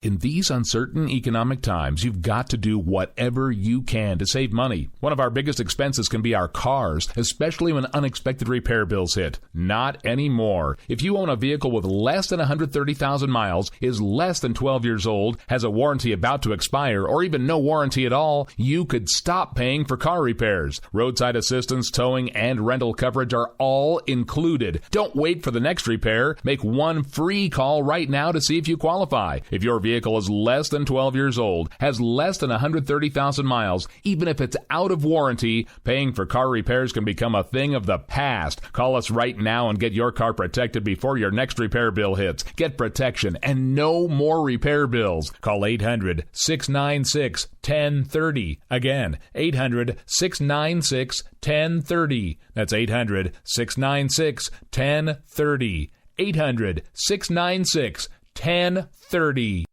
In these uncertain economic times, you've got to do whatever you can to save money. One of our biggest expenses can be our cars, especially when unexpected repair bills hit. Not anymore. If you own a vehicle with less than 130,000 miles, is less than 12 years old, has a warranty about to expire, or even no warranty at all, you could stop paying for car repairs. Roadside assistance, towing, and rental coverage are all included. Don't wait for the next repair. Make one free call right now to see if you qualify. If your vehicle is less than 12 years old, has less than 130,000 miles, even if it's out of warranty, paying for car repairs can become a thing of the past. Call us right now and get your car protected before your next repair bill hits. Get protection and no more repair bills. Call 800-696-1030. Again, 800-696-1030. That's 800-696-1030. 800-696-1030.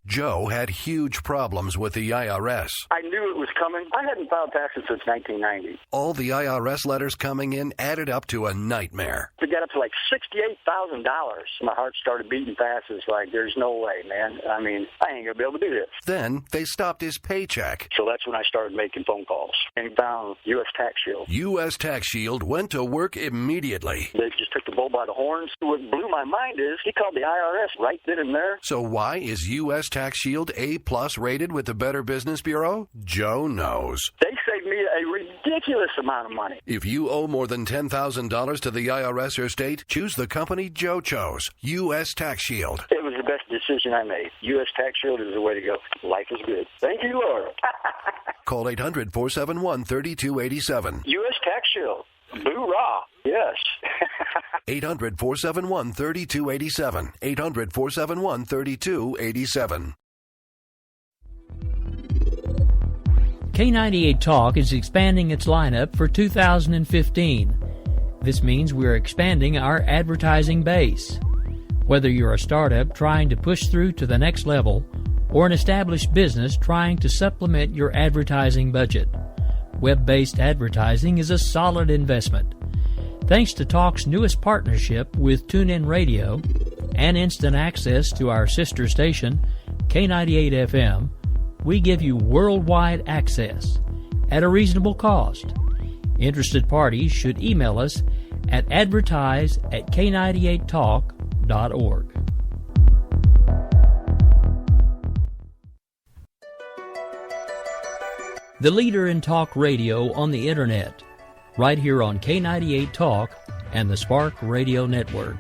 Joe had huge problems with the IRS. I knew it was coming. I hadn't filed taxes since 1990. All the IRS letters coming in added up to a nightmare. To get up to like $68,000, my heart started beating fast. It's like, there's no way, man. I mean, I ain't going to be able to do this. Then they stopped his paycheck. So that's when I started making phone calls and found U.S. Tax Shield. U.S. Tax Shield went to work immediately. They just took the bull by the horns. What blew my mind is he called the IRS right then and there. So why is U.S. Tax Shield A+ rated with the Better Business Bureau? Joe knows. They saved me a ridiculous amount of money. If you owe more than $10,000 to the IRS or state, choose the company Joe chose, U.S. Tax Shield. It was the best decision I made. U.S. Tax Shield is the way to go. Life is good. Thank you, Lord. Call 800-471-3287. U.S. Tax Shield. Boo-rah. Yes. 800-471-3287. 800-471-3287. K98 Talk is expanding its lineup for 2015. This means we're expanding our advertising base. Whether you're a startup trying to push through to the next level or an established business trying to supplement your advertising budget, web-based advertising is a solid investment. Thanks to Talk's newest partnership with TuneIn Radio and instant access to our sister station, K98 FM, we give you worldwide access at a reasonable cost. Interested parties should email us at advertise@k98talk.org. The leader in talk radio on the Internet, right here on K98 Talk and the Spark Radio Network.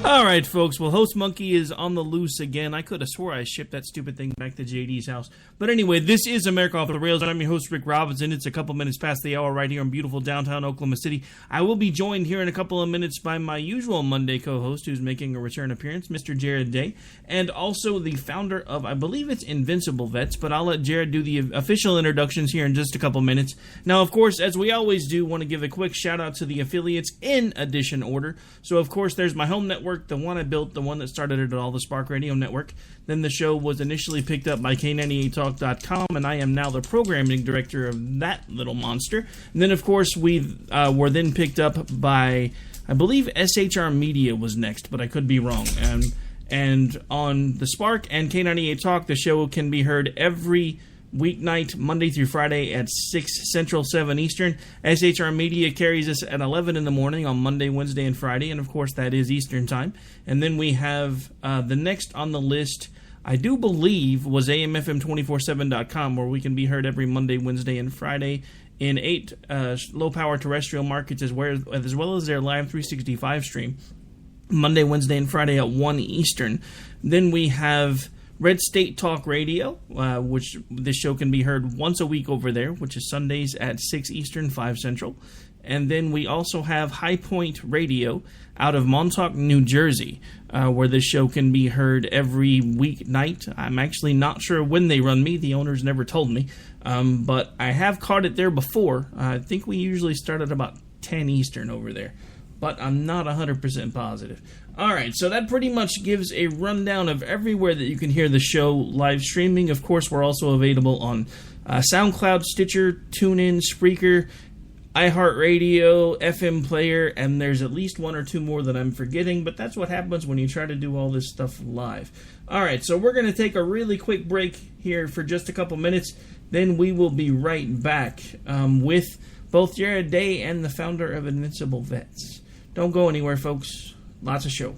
All right, folks. Well, Host Monkey is on the loose again. I could have swore I shipped that stupid thing back to JD's house. But anyway, this is America Off the Rails. I'm your host, Rick Robinson. It's a couple minutes past the hour right here in beautiful downtown Oklahoma City. I will be joined here in a couple of minutes by my usual Monday co-host who's making a return appearance, Mr. Jared Day, and also the founder of, I believe it's Invincible Vets, but I'll let Jared do the official introductions here in just a couple minutes. Now, of course, as we always do, want to give a quick shout-out to the affiliates in addition order. So, of course, there's my home network, the one I built, the one that started it all, the Spark Radio Network. Then the show was initially picked up by K98Talk.com, and I am now the programming director of that little monster. And then, of course, we were then picked up by, I believe SHR Media was next, but I could be wrong. And on the Spark and K98 Talk, the show can be heard every weeknight, Monday through Friday at 6 Central, 7 Eastern. SHR Media carries us at 11 in the morning on Monday, Wednesday, and Friday, and of course that is Eastern Time. And then we have the next on the list, I do believe, was AMFM247.com, where we can be heard every Monday, Wednesday, and Friday in 8 low-power terrestrial markets, as well as their live 365 stream, Monday, Wednesday, and Friday at 1 Eastern. Then we have Red State Talk Radio, which this show can be heard once a week over there, which is Sundays at 6 Eastern, 5 Central. And then we also have High Point Radio out of Montauk, New Jersey, where this show can be heard every weeknight. I'm actually not sure when they run me. The owners never told me. But I have caught it there before. I think we usually start at about 10 Eastern over there. But I'm not 100% positive. All right, so that pretty much gives a rundown of everywhere that you can hear the show live streaming. Of course, we're also available on SoundCloud, Stitcher, TuneIn, Spreaker, iHeartRadio, FM Player, and there's at least one or two more that I'm forgetting, but that's what happens when you try to do all this stuff live. All right, so we're going to take a really quick break here for just a couple minutes. Then we will be right back with both Jared Day and the founder of Invincible Vets. Don't go anywhere, folks. Lots of show.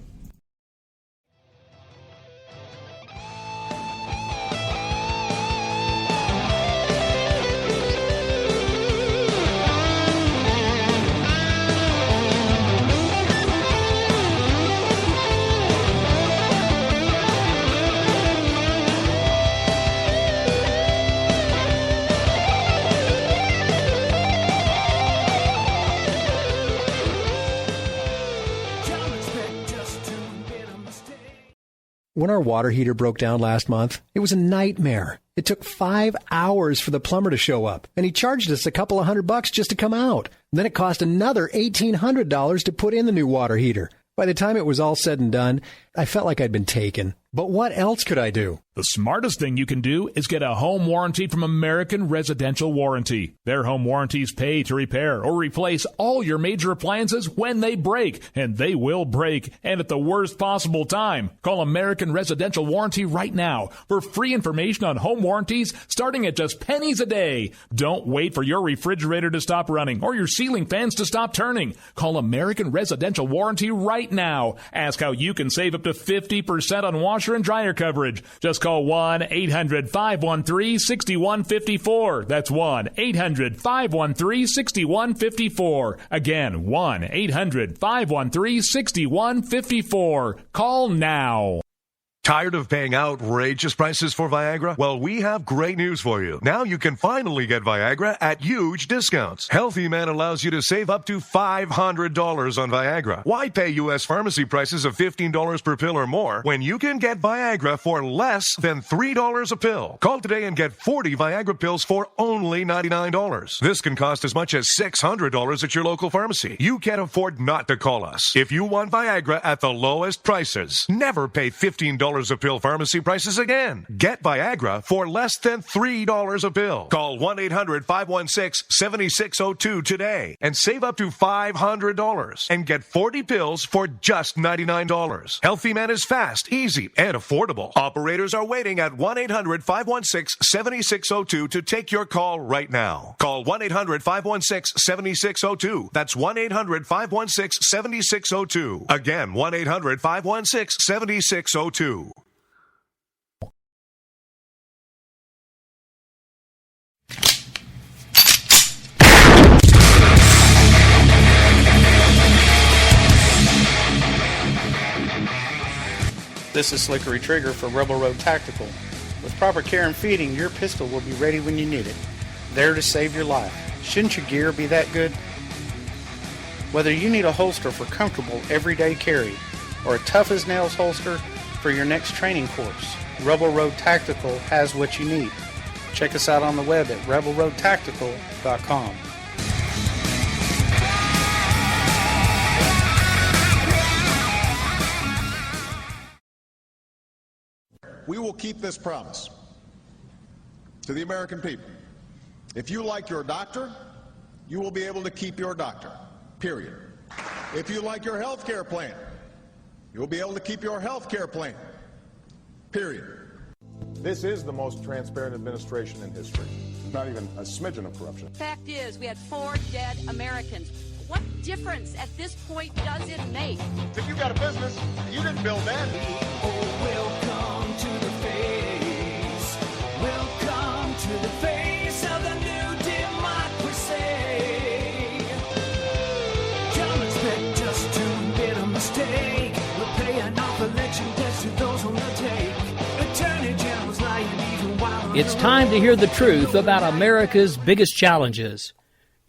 When our water heater broke down last month, it was a nightmare. It took 5 hours for the plumber to show up, and he charged us a couple of $100 just to come out. Then it cost another $1,800 to put in the new water heater. By the time it was all said and done, I felt like I'd been taken. But what else could I do? The smartest thing you can do is get a home warranty from American Residential Warranty. Their home warranties pay to repair or replace all your major appliances when they break, and they will break, and at the worst possible time. Call American Residential Warranty right now for free information on home warranties starting at just pennies a day. Don't wait for your refrigerator to stop running or your ceiling fans to stop turning. Call American Residential Warranty right now. Ask how you can save up to 50% on washer and dryer coverage. Just call 1-800-513-6154. That's 1-800-513-6154. Again, 1-800-513-6154. Call now. Tired of paying outrageous prices for Viagra? Well, we have great news for you. Now you can finally get Viagra at huge discounts. Healthy Man allows you to save up to $500 on Viagra. Why pay U.S. pharmacy prices of $15 per pill or more when you can get Viagra for less than $3 a pill? Call today and get 40 Viagra pills for only $99. This can cost as much as $600 at your local pharmacy. You can't afford not to call us. If you want Viagra at the lowest prices, never pay $15 a pill pharmacy prices again. Get Viagra for less than $3 a pill. Call 1-800-516-7602 today and save up to $500 and get 40 pills for just $99. Healthy Man is fast, easy, and affordable. Operators are waiting at 1-800-516-7602 to take your call right now. Call 1-800-516-7602. That's 1-800-516-7602. Again, 1-800-516-7602. This is Slickery Trigger for Rebel Road Tactical. With proper care and feeding, your pistol will be ready when you need it. There to save your life. Shouldn't your gear be that good? Whether you need a holster for comfortable everyday carry or a tough-as-nails holster for your next training course, Rebel Road Tactical has what you need. Check us out on the web at rebelroadtactical.com. We will keep this promise to the American people. If you like your doctor, you will be able to keep your doctor, period. If you like your health care plan, you will be able to keep your health care plan, period. This is the most transparent administration in history. Not even a smidgen of corruption. Fact is, we had 4 dead Americans. What difference at this point does it make? If you got a business, you didn't build that. Oh, welcome to the face. Welcome to the face of the new democracy. Don't expect us to admit a mistake. We're paying off election debts to those on the take. Attorney General's lying even while It's time to hear the truth about America's biggest challenges.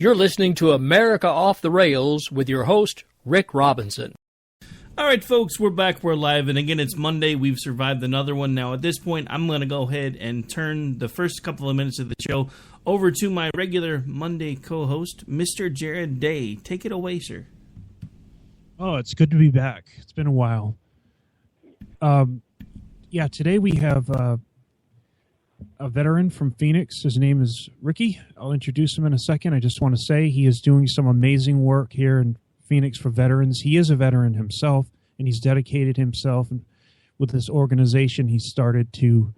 You're listening to America Off the Rails with your host, Rick Robinson. All right, folks, we're back. We're live. And again, it's Monday. We've survived another one. Now, at this point, I'm going to go ahead and turn the first couple of minutes of the show over to my regular Monday co-host, Mr. Jared Day. Take it away, sir. Oh, it's good to be back. It's been a while. Today we have a veteran from Phoenix. His name is Ricky. I'll introduce him in a second. I just want to say he is doing some amazing work here in Phoenix for veterans. He is a veteran himself, and he's dedicated himself. And with this organization, he started to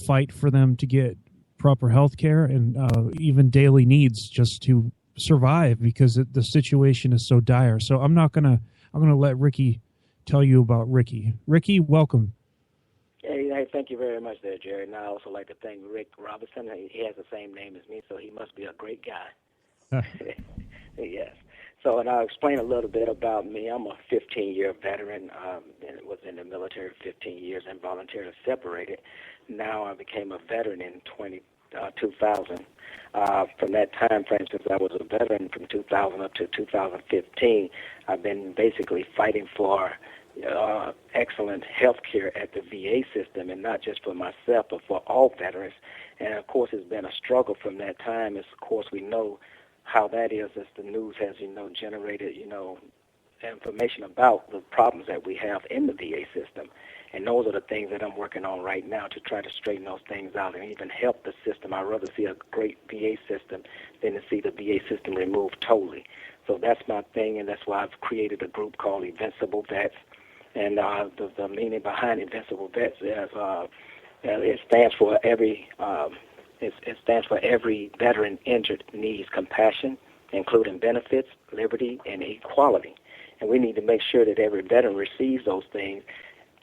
fight for them to get proper health care and even daily needs just to survive because the situation is so dire. So I'm going to let Ricky tell you about Ricky. Ricky, welcome. Hey, thank you very much there, Jared. And I also like to thank Rick Robinson. He has the same name as me, so he must be a great guy. Yes. So, and I'll explain a little bit about me. I'm a 15-year veteran and was in the military 15 years and voluntarily separated. Now I became a veteran in 2000. From that time frame, since I was a veteran from 2000 up to 2015, I've been basically fighting for excellent health care at the VA system, and not just for myself, but for all veterans. And, of course, it's been a struggle from that time. As, of course, we know how that is as the news has, generated, information about the problems that we have in the VA system. And those are the things that I'm working on right now to try to straighten those things out and even help the system. I'd rather see a great VA system than to see the VA system removed totally. So that's my thing, and that's why I've created a group called Evincible Vets. And the meaning behind Evincible Vets is it stands for every veteran injured needs compassion, including benefits, liberty, and equality. And we need to make sure that every veteran receives those things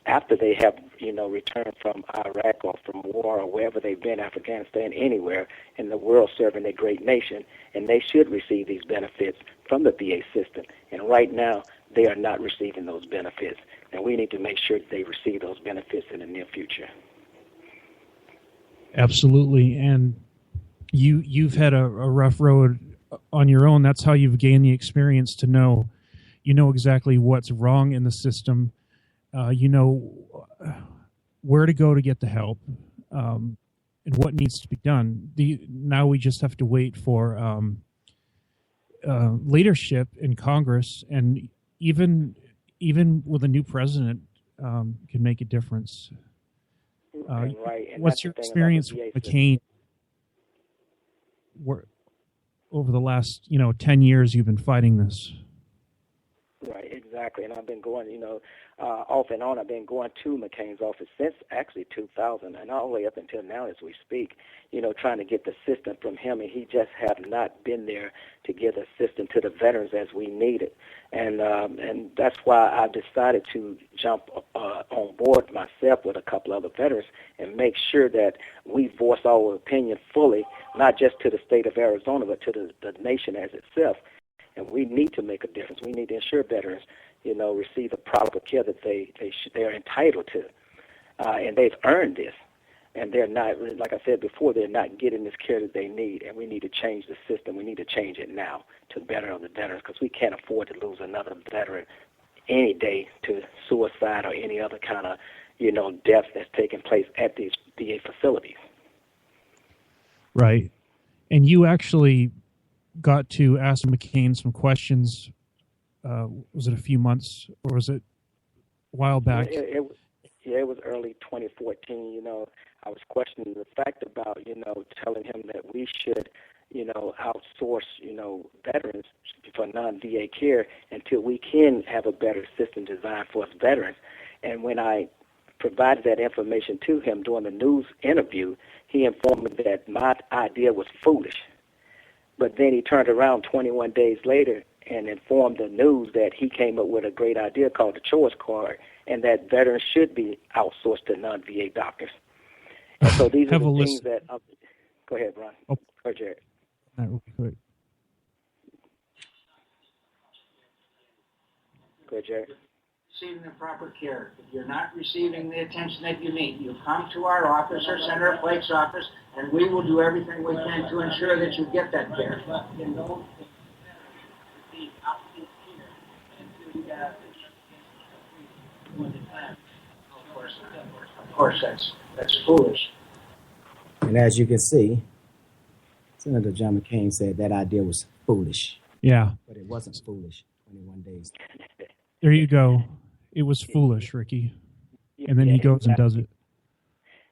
after they have, returned from Iraq or from war or wherever they've been, Afghanistan, anywhere in the world serving a great nation. And they should receive these benefits from the VA system. And right now, they are not receiving those benefits. And we need to make sure that they receive those benefits in the near future. Absolutely. And you've had a rough road on your own. That's how you've gained the experience to know, exactly what's wrong in the system. Where to go to get the help, and what needs to be done. Now we just have to wait for leadership in Congress, and even with a new president, can make a difference. Right. And what's your experience with McCain? Over the last 10 years, you've been fighting this. Right, exactly. And I've been going, off and on. I've been going to McCain's office since actually 2000 and all the way up until now as we speak, trying to get the system from him. And he just have not been there to give the system to the veterans as we need it. And that's why I decided to jump on board myself with a couple other veterans and make sure that we voice our opinion fully, not just to the state of Arizona, but to the nation as itself. And we need to make a difference. We need to ensure veterans, receive the proper care that they're entitled to. And they've earned this. And they're not, like I said before, they're not getting this care that they need. And we need to change the system. We need to change it now to better the veterans, because we can't afford to lose another veteran any day to suicide or any other kind of, death that's taking place at these VA facilities. Right. And you actually got to ask McCain some questions. Was it a few months, or was it a while back? It was early 2014. I was questioning the fact about, telling him that we should, outsource, veterans for non-VA care until we can have a better system designed for us veterans. And when I provided that information to him during the news interview, he informed me that my idea was foolish. But then he turned around 21 days later and informed the news that he came up with a great idea called the choice card, and that veterans should be outsourced to non-VA doctors. And so these are the things that... go ahead, Ron. Oh. Go ahead, Jared. Real quick. Go ahead, Jared. receiving the proper care, if you're not receiving the attention that you need, you come to our office or Senator Flake's office, and we will do everything we can to ensure that you get that care. Of course, that's foolish. And as you can see, Senator John McCain said that idea was foolish. Yeah. But it wasn't foolish 21 days. There you go. It was foolish, Ricky. And then he goes and does it.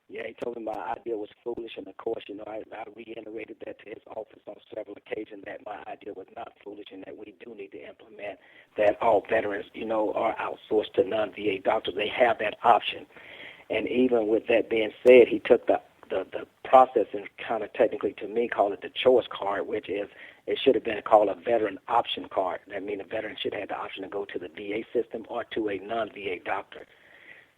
Yeah, he told me my idea was foolish, and of course, I reiterated that to his office on several occasions that my idea was not foolish and that we do need to implement that all veterans, are outsourced to non-VA doctors. They have that option. And even with that being said, he took the process and kind of technically to me called it the choice card, which is it should have been called a veteran option card. That means a veteran should have the option to go to the VA system or to a non-VA doctor.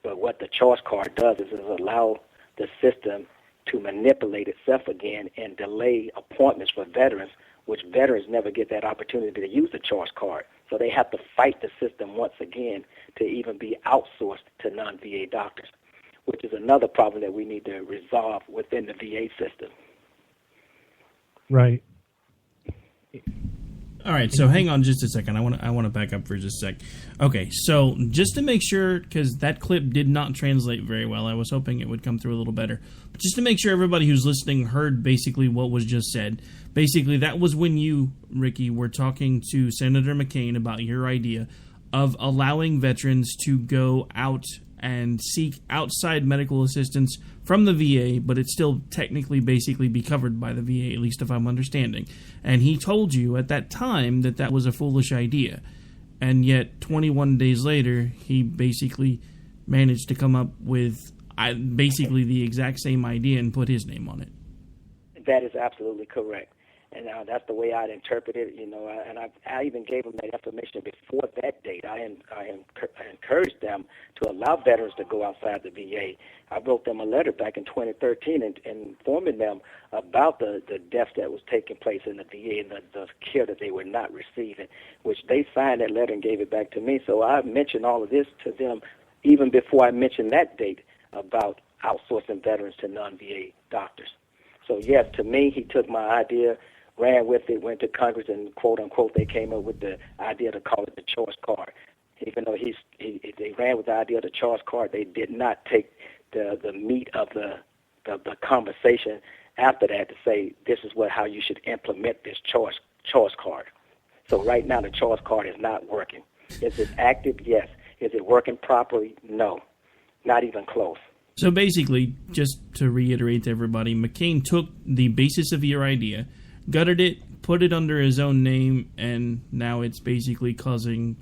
But what the choice card does is allow the system to manipulate itself again and delay appointments for veterans, which veterans never get that opportunity to use the choice card. So they have to fight the system once again to even be outsourced to non-VA doctors, which is another problem that we need to resolve within the VA system. Right. All right, so hang on just a second. I want to back up for just a sec. Okay, so just to make sure, because that clip did not translate very well, I was hoping it would come through a little better. But just to make sure everybody who's listening heard basically what was just said. Basically, that was when you, Ricky, were talking to Senator McCain about your idea of allowing veterans to go out and seek outside medical assistance from the VA, but it still technically basically be covered by the VA, at least if I'm understanding. And he told you at that time that that was a foolish idea. And yet 21 days later, he basically managed to come up with basically the exact same idea and put his name on it. That is absolutely correct. And that's the way I'd interpret it, and I even gave them that information before that date. I encouraged them to allow veterans to go outside the VA. I wrote them a letter back in 2013 and informing them about the deaths that was taking place in the VA and the care that they were not receiving, which they signed that letter and gave it back to me. So I mentioned all of this to them even before I mentioned that date about outsourcing veterans to non-VA doctors. So, yes, to me, he took my idea, ran with it, went to Congress, and quote-unquote, they came up with the idea to call it the choice card. Even though they ran with the idea of the choice card, they did not take the meat of the conversation after that to say this is how you should implement this choice card. So right now the choice card is not working. Is it active? Yes. Is it working properly? No. Not even close. So basically, just to reiterate to everybody, McCain took the basis of your idea, gutted it, put it under his own name, and now it's basically causing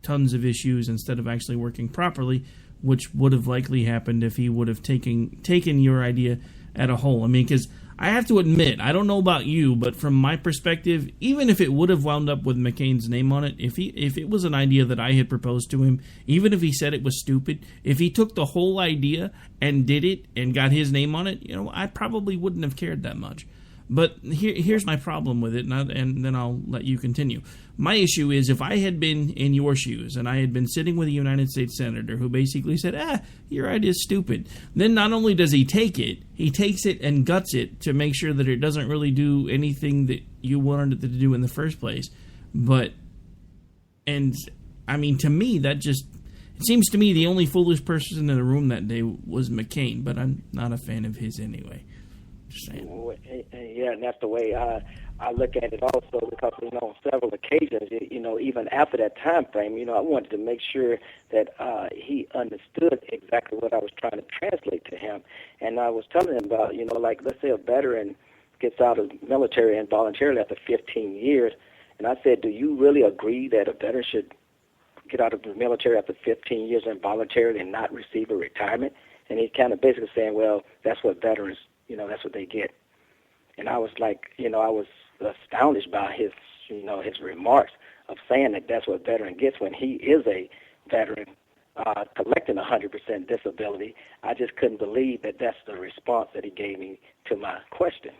tons of issues instead of actually working properly, which would have likely happened if he would have taken your idea at a whole. I mean, because I have to admit, I don't know about you, but from my perspective, even if it would have wound up with McCain's name on it, if it was an idea that I had proposed to him, even if he said it was stupid, if he took the whole idea and did it and got his name on it, I probably wouldn't have cared that much. But here's my problem with it, and then I'll let you continue. My issue is if I had been in your shoes and I had been sitting with a United States senator who basically said, your idea is stupid, then not only does he take it, he takes it and guts it to make sure that it doesn't really do anything that you wanted it to do in the first place. To me, it seems to me the only foolish person in the room that day was McCain, but I'm not a fan of his anyway. Just saying. Yeah, and that's the way I look at it also because, on several occasions, even after that time frame, I wanted to make sure that he understood exactly what I was trying to translate to him. And I was telling him about, let's say a veteran gets out of the military involuntarily after 15 years. And I said, do you really agree that a veteran should get out of the military after 15 years involuntarily and not receive a retirement? And he's kind of basically saying, well, that's what veterans, that's what they get. And I was like, I was astonished by his remarks of saying that that's what veteran gets when he is a veteran collecting 100% disability. I just couldn't believe that that's the response that he gave me to my question.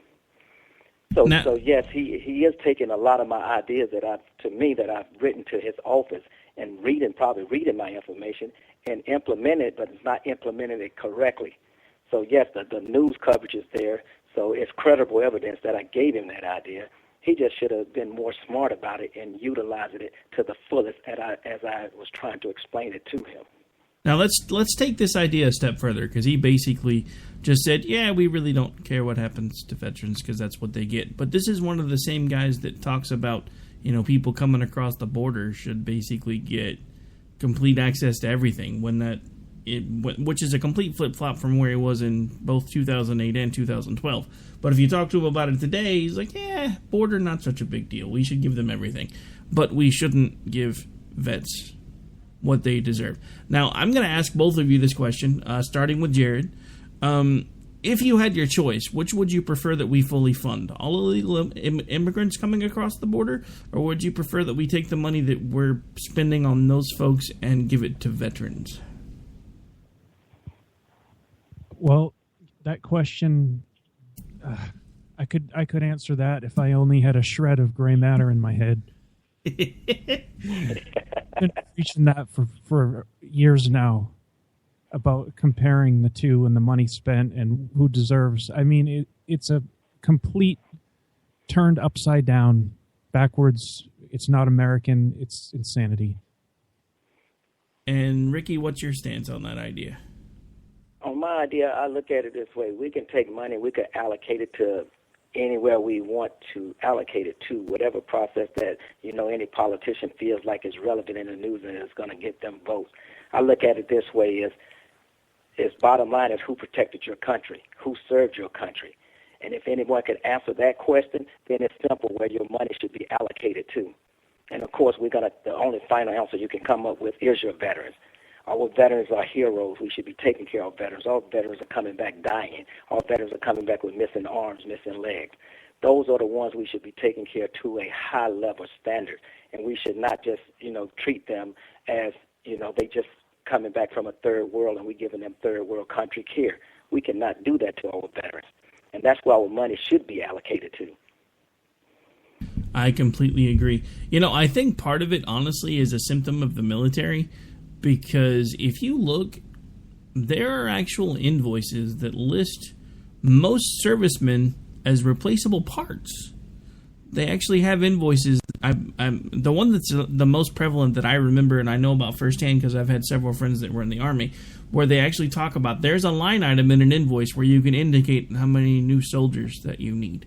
So yes, he is taking a lot of my ideas that I've written to his office and probably reading my information and implement it, but it's not implementing it correctly. So yes, the news coverage is there, so it's credible evidence that I gave him that idea. He just should have been more smart about it and utilizing it to the fullest as I was trying to explain it to him. Now let's take this idea a step further, because he basically just said, yeah, we really don't care what happens to veterans because that's what they get. But this is one of the same guys that talks about, people coming across the border should basically get complete access to everything, which is a complete flip-flop from where he was in both 2008 and 2012. But if you talk to him about it today, he's like, yeah, border, not such a big deal. We should give them everything. But we shouldn't give vets what they deserve. Now, I'm going to ask both of you this question, starting with Jared. If you had your choice, which would you prefer that we fully fund? All illegal immigrants coming across the border? Or would you prefer that we take the money that we're spending on those folks and give it to veterans? Well, that question, I could answer that if I only had a shred of gray matter in my head. I've been preaching that for years now, about comparing the two and the money spent and who deserves. I mean, it's a complete turned upside down, backwards. It's not American. It's insanity. And Ricky, what's your stance on that idea? On my idea, I look at it this way. We can take money, we could allocate it to anywhere we want to allocate it to, whatever process that, any politician feels like is relevant in the news and is going to get them votes. I look at it this way, is bottom line is who protected your country, who served your country. And if anyone could answer that question, then it's simple where your money should be allocated to. And of course, the only final answer you can come up with is your veterans. Our veterans are heroes. We should be taking care of veterans. All veterans are coming back dying. All veterans are coming back with missing arms, missing legs. Those are the ones we should be taking care to a high level standard. And we should not just, treat them as, they just coming back from a third world and we giving them third world country care. We cannot do that to our veterans. And that's where our money should be allocated to. I completely agree. I think part of it, honestly, is a symptom of the military. Because if you look, there are actual invoices that list most servicemen as replaceable parts. They actually have invoices. The one that's the most prevalent that I remember and I know about firsthand because I've had several friends that were in the Army, where they actually talk about there's a line item in an invoice where you can indicate how many new soldiers that you need.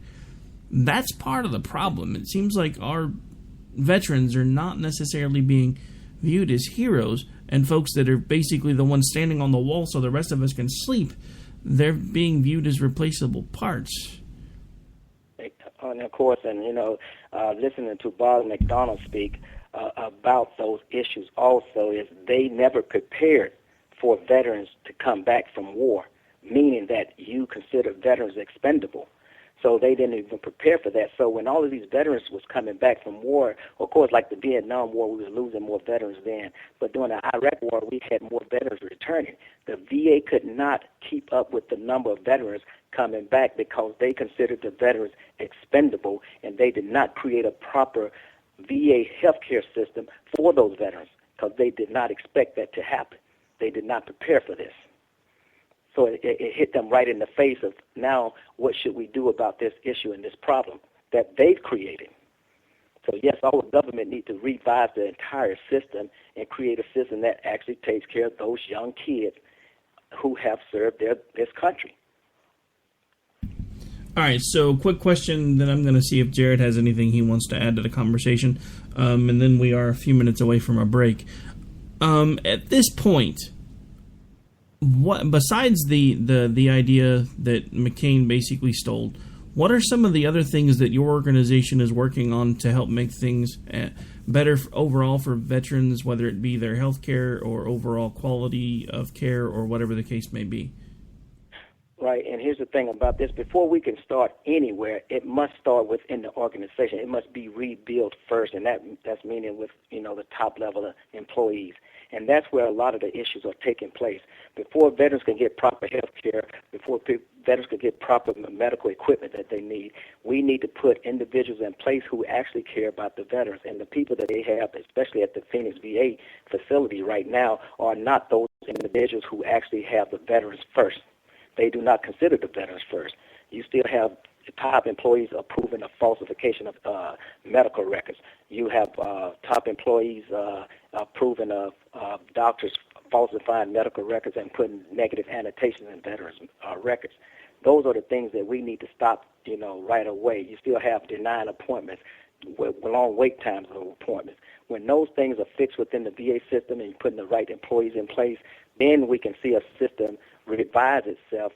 That's part of the problem. It seems like our veterans are not necessarily being viewed as heroes, and folks that are basically the ones standing on the wall so the rest of us can sleep, they're being viewed as replaceable parts. And of course, listening to Bob McDonald speak about those issues also is they never prepared for veterans to come back from war, meaning that you consider veterans expendable. So they didn't even prepare for that. So when all of these veterans was coming back from war, of course, like the Vietnam War, we was losing more veterans then. But during the Iraq War, we had more veterans returning. The VA could not keep up with the number of veterans coming back because they considered the veterans expendable, and they did not create a proper VA healthcare system for those veterans because they did not expect that to happen. They did not prepare for this. So it hit them right in the face of now what should we do about this issue and this problem that they've created. So yes, our government needs to revise the entire system and create a system that actually takes care of those young kids who have served this country. All right, so quick question, then I'm going to see if Jared has anything he wants to add to the conversation, and then we are a few minutes away from a break. At this point, what besides the idea that McCain basically stole, what are some of the other things that your organization is working on to help make things better overall for veterans, whether it be their health care or overall quality of care or whatever the case may be? Right, and here's the thing about this. Before we can start anywhere, it must start within the organization. It must be rebuilt first, and that's meaning with, the top level of employees. And that's where a lot of the issues are taking place. Before veterans can get proper health care, before veterans can get proper medical equipment that they need, we need to put individuals in place who actually care about the veterans. And the people that they have, especially at the Phoenix VA facility right now, are not those individuals who actually have the veterans first. They do not consider the veterans first. You still have top employees approving a falsification of medical records. You have top employees approving of doctors falsifying medical records and putting negative annotations in veterans' records. Those are the things that we need to stop, right away. You still have denying appointments with long wait times of appointments. When those things are fixed within the VA system and you're putting the right employees in place, then we can see a system revise itself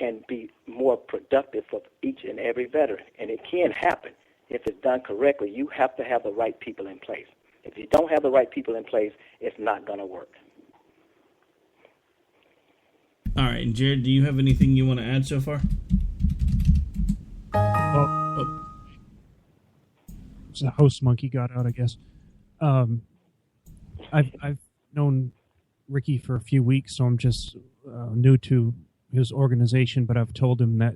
and be more productive for each and every veteran. And it can happen if it's done correctly. You have to have the right people in place. If you don't have the right people in place, it's not going to work. All right, and Jared, do you have anything you want to add so far? The host monkey got out, I guess. I've known Ricky for a few weeks, so I'm just new to his organization, but I've told him that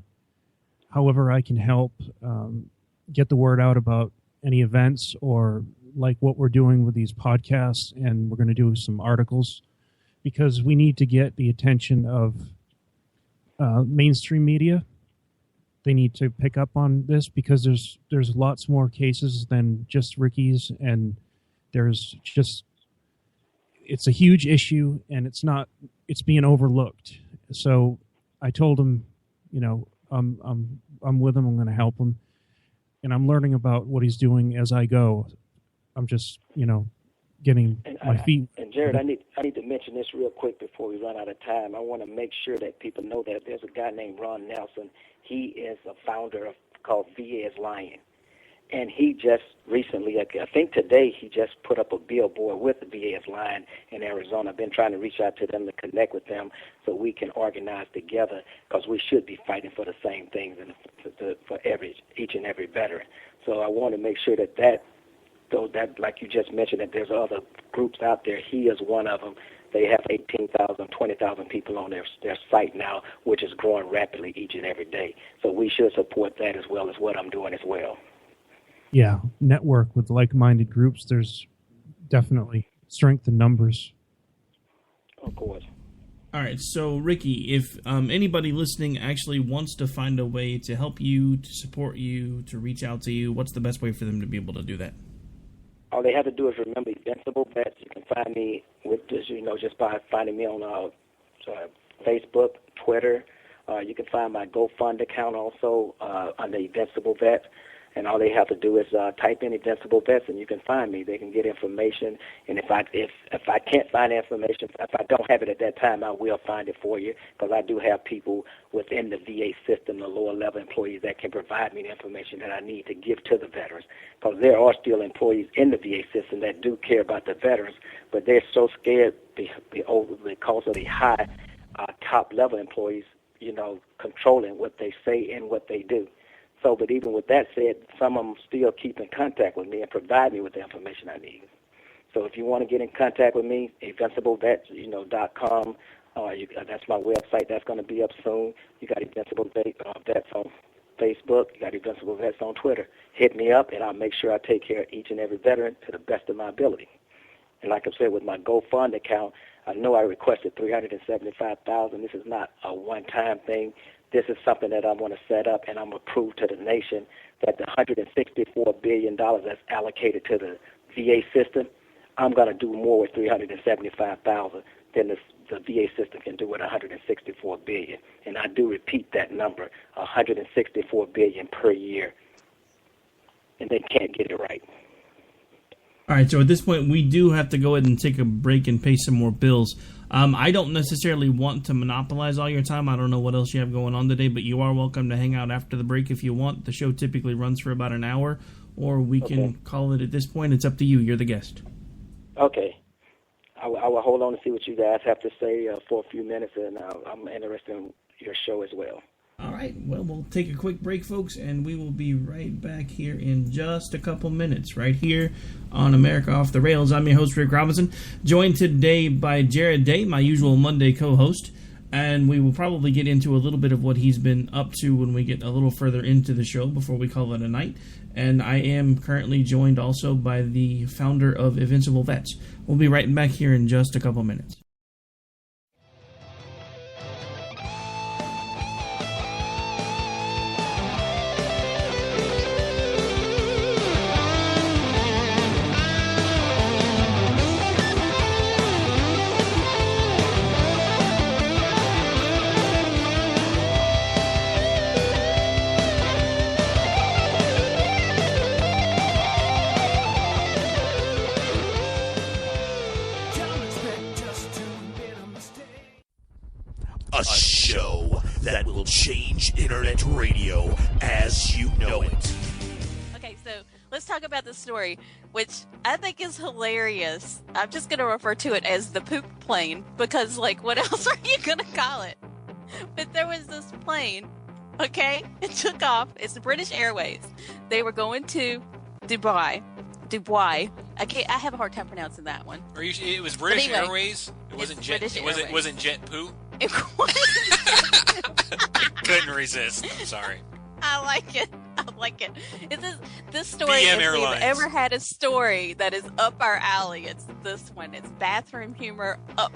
however I can help get the word out about any events or like what we're doing with these podcasts, and we're going to do some articles because we need to get the attention of mainstream media. They need to pick up on this because there's lots more cases than just Ricky's, and it's a huge issue, and it's being overlooked. So I told him, I'm with him. I'm going to help him, and I'm learning about what he's doing as I go. I'm just, getting my feet. And Jared, I need to mention this real quick before we run out of time. I want to make sure that people know that there's a guy named Ron Nelson. He is a founder called VA is Lying. And he just recently, I think today, he just put up a billboard with the VA is Lying in Arizona. I've been trying to reach out to them to connect with them so we can organize together because we should be fighting for the same things for each and every veteran. So I want to make sure that like you just mentioned, that there's other groups out there. He is one of them. They have 18,000, 20,000 people on their site now, which is growing rapidly each and every day. So we should support that as well as what I'm doing as well. Yeah, network with like-minded groups. There's definitely strength in numbers. Of course. All right, so Ricky, if anybody listening actually wants to find a way to help you, to support you, to reach out to you, what's the best way for them to be able to do that? All they have to do is remember Evincible Vets. You can find me with this, just by finding me on Facebook, Twitter. You can find my GoFund account also under Evincible Vets. And all they have to do is type in Evincible Vets, and you can find me. They can get information. And if I can't find information, if I don't have it at that time, I will find it for you because I do have people within the VA system, the lower level employees that can provide me the information that I need to give to the veterans. Because there are still employees in the VA system that do care about the veterans, but they're so scared because of the high top level employees, controlling what they say and what they do. So, but even with that said, some of them still keep in contact with me and provide me with the information I need. So if you want to get in contact with me, evinciblevets.com. That's my website. That's going to be up soon. You got Evincible Vets on Facebook. You got Evincible Vets on Twitter. Hit me up, and I'll make sure I take care of each and every veteran to the best of my ability. And like I said, with my GoFund account, I know I requested $375,000. This is not a one-time thing. This is something that I want to set up, and I'm going to prove to the nation that the $164 billion that's allocated to the VA system, I'm going to do more with $375,000 than the VA system can do with $164 billion. And I do repeat that number, $164 billion per year, and they can't get it right. All right, so at this point, we do have to go ahead and take a break and pay some more bills. I don't necessarily want to monopolize all your time. I don't know what else you have going on today, but you are welcome to hang out after the break if you want. The show typically runs for about an hour, or we can call it at this point. It's up to you. You're the guest. Okay. I will hold on to see what you guys have to say for a few minutes, and I'm interested in your show as well. All right, well, we'll take a quick break, folks, and we will be right back here in just a couple minutes, right here on America Off the Rails. I'm your host, Rick Robinson, joined today by Jared Day, my usual Monday co-host, and we will probably get into a little bit of what he's been up to when we get a little further into the show before we call it a night. And I am currently joined also by the founder of Evincible Vets. We'll be right back here in just a couple minutes. A show that will change internet radio as you know it. Okay, so let's talk about the story, which I think is hilarious. I'm just going to refer to it as the poop plane, because, like, what else are you going to call it? But there was this plane, okay? It took off. It's the British Airways. They were going to Dubai. I have a hard time pronouncing that one. It was British anyway, Airways? It wasn't Jet. British It wasn't Jet Poo? It wasn't. Couldn't resist. I'm sorry. I like it. It's this story, BM if Airlines. we've ever had a story that is up our alley, it's this one. It's bathroom humor up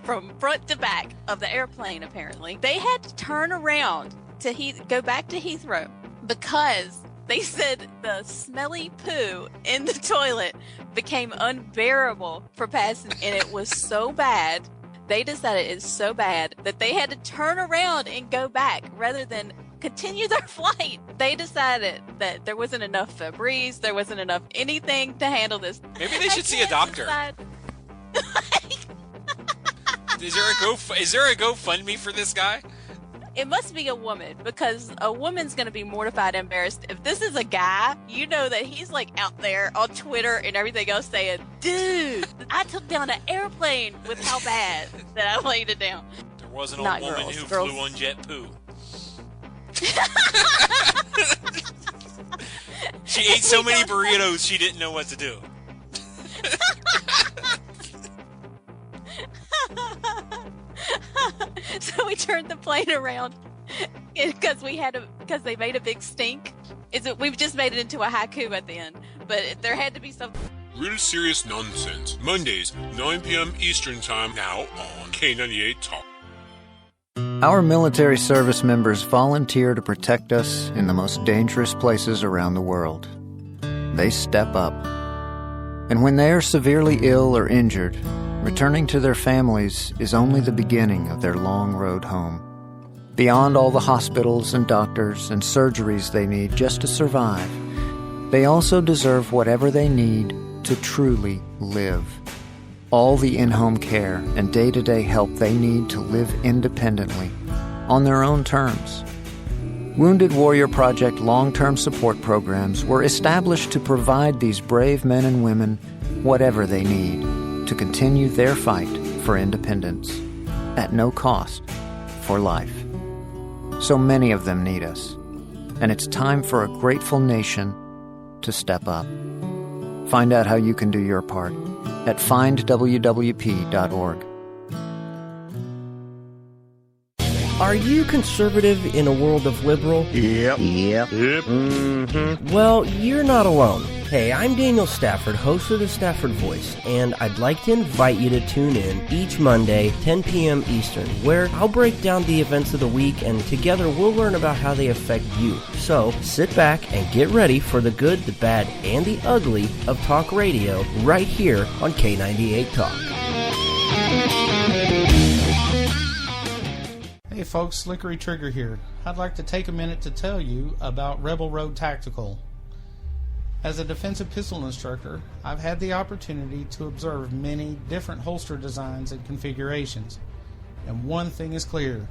from front to back of the airplane, apparently. They had to turn around to go back to Heathrow because they said the smelly poo in the toilet became unbearable for passengers, and it was so bad. They decided it's so bad that they had to turn around and go back rather than continue their flight. They decided that there wasn't enough Febreze, there wasn't enough anything to handle this. Maybe they should see a doctor. Is there a GoFundMe for this guy? It must be a woman, because a woman's going to be mortified and embarrassed. If this is a guy, you know that he's like out there on Twitter and everything else saying, dude, I took down an airplane with how bad that I laid it down. There wasn't Not a woman girls, who girls. flew on Jet Poo. She ate so many burritos she didn't know what to do. So we turned the plane around because they made a big stink. We've just made it into a haiku at the end, but there had to be some Real Serious Nonsense, Mondays, 9 p.m. Eastern Time, now on K98 Talk. Our military service members volunteer to protect us in the most dangerous places around the world. They step up. And when they are severely ill or injured, returning to their families is only the beginning of their long road home. Beyond all the hospitals and doctors and surgeries they need just to survive, they also deserve whatever they need to truly live. All the in-home care and day-to-day help they need to live independently, on their own terms. Wounded Warrior Project long-term support programs were established to provide these brave men and women whatever they need to continue their fight for independence, at no cost, for life. So many of them need us, and it's time for a grateful nation to step up. Find out how you can do your part at findwwp.org. Are you conservative in a world of liberal? Yep. Mm-hmm. Well, you're not alone. Hey, I'm Daniel Stafford, host of the Stafford Voice, and I'd like to invite you to tune in each Monday, 10 p.m. Eastern, where I'll break down the events of the week, and together we'll learn about how they affect you. So, sit back and get ready for the good, the bad, and the ugly of talk radio right here on K98 Talk. Hey folks, Slickery Trigger here. I'd like to take a minute to tell you about Rebel Road Tactical. As a defensive pistol instructor, I've had the opportunity to observe many different holster designs and configurations. And one thing is clear.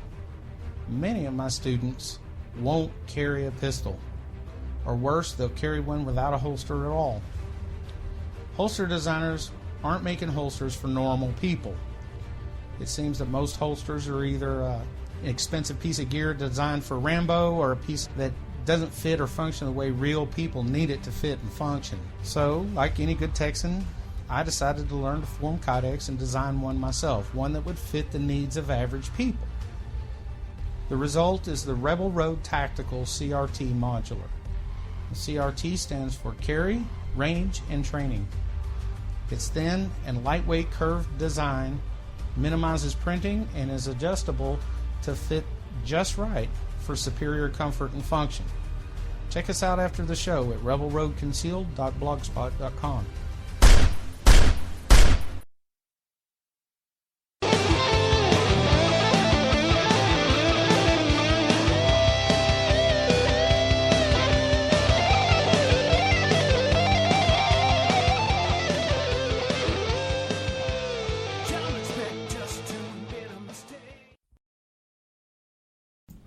Many of my students won't carry a pistol. Or worse, they'll carry one without a holster at all. Holster designers aren't making holsters for normal people. It seems that most holsters are either expensive piece of gear designed for Rambo or a piece that doesn't fit or function the way real people need it to fit and function. So, like any good Texan, I decided to learn to form kydex and design one myself, one that would fit the needs of average people. The result is the Rebel Road Tactical CRT Modular. The CRT stands for Carry, Range, and Training. Its thin and lightweight curved design minimizes printing and is adjustable to fit just right for superior comfort and function. Check us out after the show at rebelroadconcealed.blogspot.com.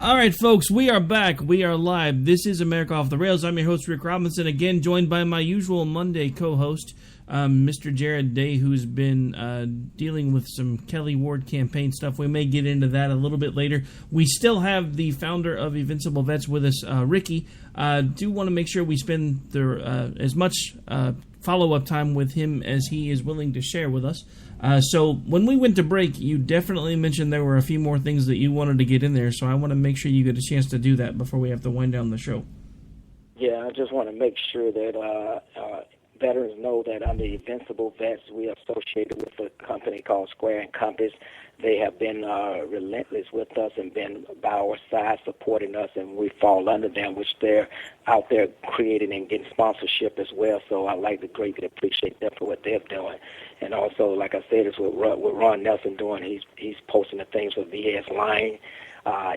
All right, folks, we are back. We are live. This is America Off the Rails. I'm your host, Rick Robinson, again joined by my usual Monday co-host, Mr. Jared Day, who's been dealing with some Kelly Ward campaign stuff. We may get into that a little bit later. We still have the founder of Evincible Vets with us, Ricky. Do want to make sure we spend as much follow-up time with him as he is willing to share with us. So when we went to break, you definitely mentioned there were a few more things that you wanted to get in there, so I want to make sure you get a chance to do that before we have to wind down the show. Yeah, I just want to make sure that veterans know that under Evincible Vets, we are associated with a company called Square and Compass. They have been relentless with us and been by our side supporting us, and we fall under them, which they're out there creating and getting sponsorship as well. So I'd like to greatly appreciate them for what they're doing. And also, like I said, it's what Ron Nelson doing. He's posting the things for VA's Line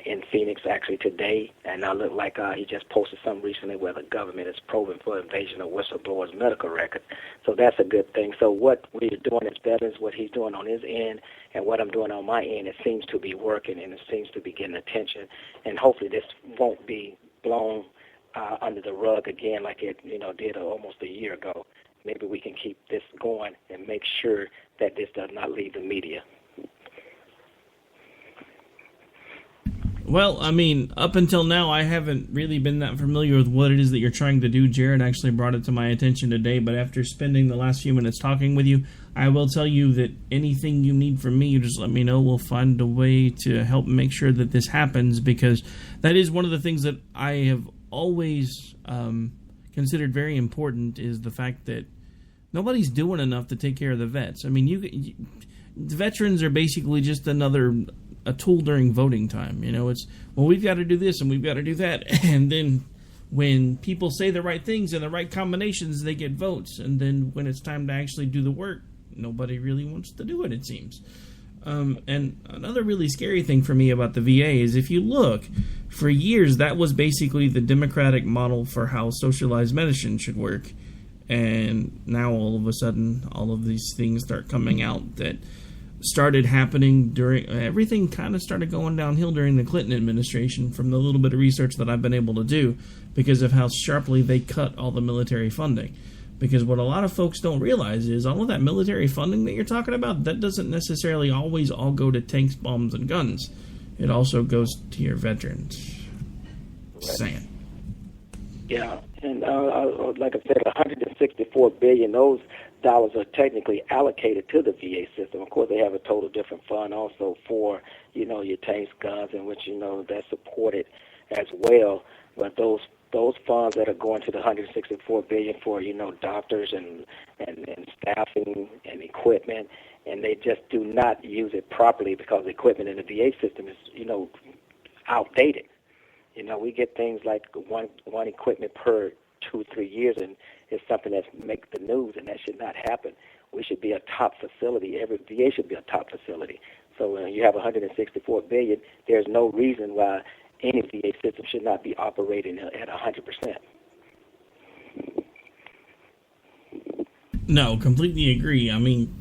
in Phoenix actually today, and I look like he just posted something recently where the government is probing for invasion of whistleblowers' medical record. So that's a good thing. So what we're doing as veterans, what he's doing on his end, and what I'm doing on my end, it seems to be working and it seems to be getting attention. And hopefully this won't be blown under the rug again like it did almost a year ago. Maybe we can keep this going and make sure that this does not leave the media. Well, I mean, up until now, I haven't really been that familiar with what it is that you're trying to do. Jared actually brought it to my attention today, but after spending the last few minutes talking with you, I will tell you that anything you need from me, you just let me know. We'll find a way to help make sure that this happens, because that is one of the things that I have always considered very important, is the fact that nobody's doing enough to take care of the vets. I mean, the veterans are basically just a tool during voting time. It's, well, we've got to do this and we've got to do that. And then when people say the right things and the right combinations, they get votes. And then when it's time to actually do the work, nobody really wants to do it, it seems. And another really scary thing for me about the VA is, if you look, for years, that was basically the Democratic model for how socialized medicine should work. And now all of a sudden, all of these things start coming out that started happening everything kind of started going downhill during the Clinton administration, from the little bit of research that I've been able to do, because of how sharply they cut all the military funding. Because what a lot of folks don't realize is all of that military funding that you're talking about, that doesn't necessarily always all go to tanks, bombs, and guns. It also goes to your veterans. Saying. Yeah, and like I said, $164 billion, those dollars are technically allocated to the VA system. Of course, they have a total different fund also for, your tanks, guns, and which, that's supported as well. But those funds that are going to the $164 billion for, doctors and staffing and equipment, and they just do not use it properly because the equipment in the VA system is, outdated. We get things like one equipment per 2-3 years, and it's something that makes the news, and that should not happen. We should be a top facility. Every VA should be a top facility. So when you have $164 billion, there's no reason why any VA system should not be operating at 100%. No, completely agree. I mean,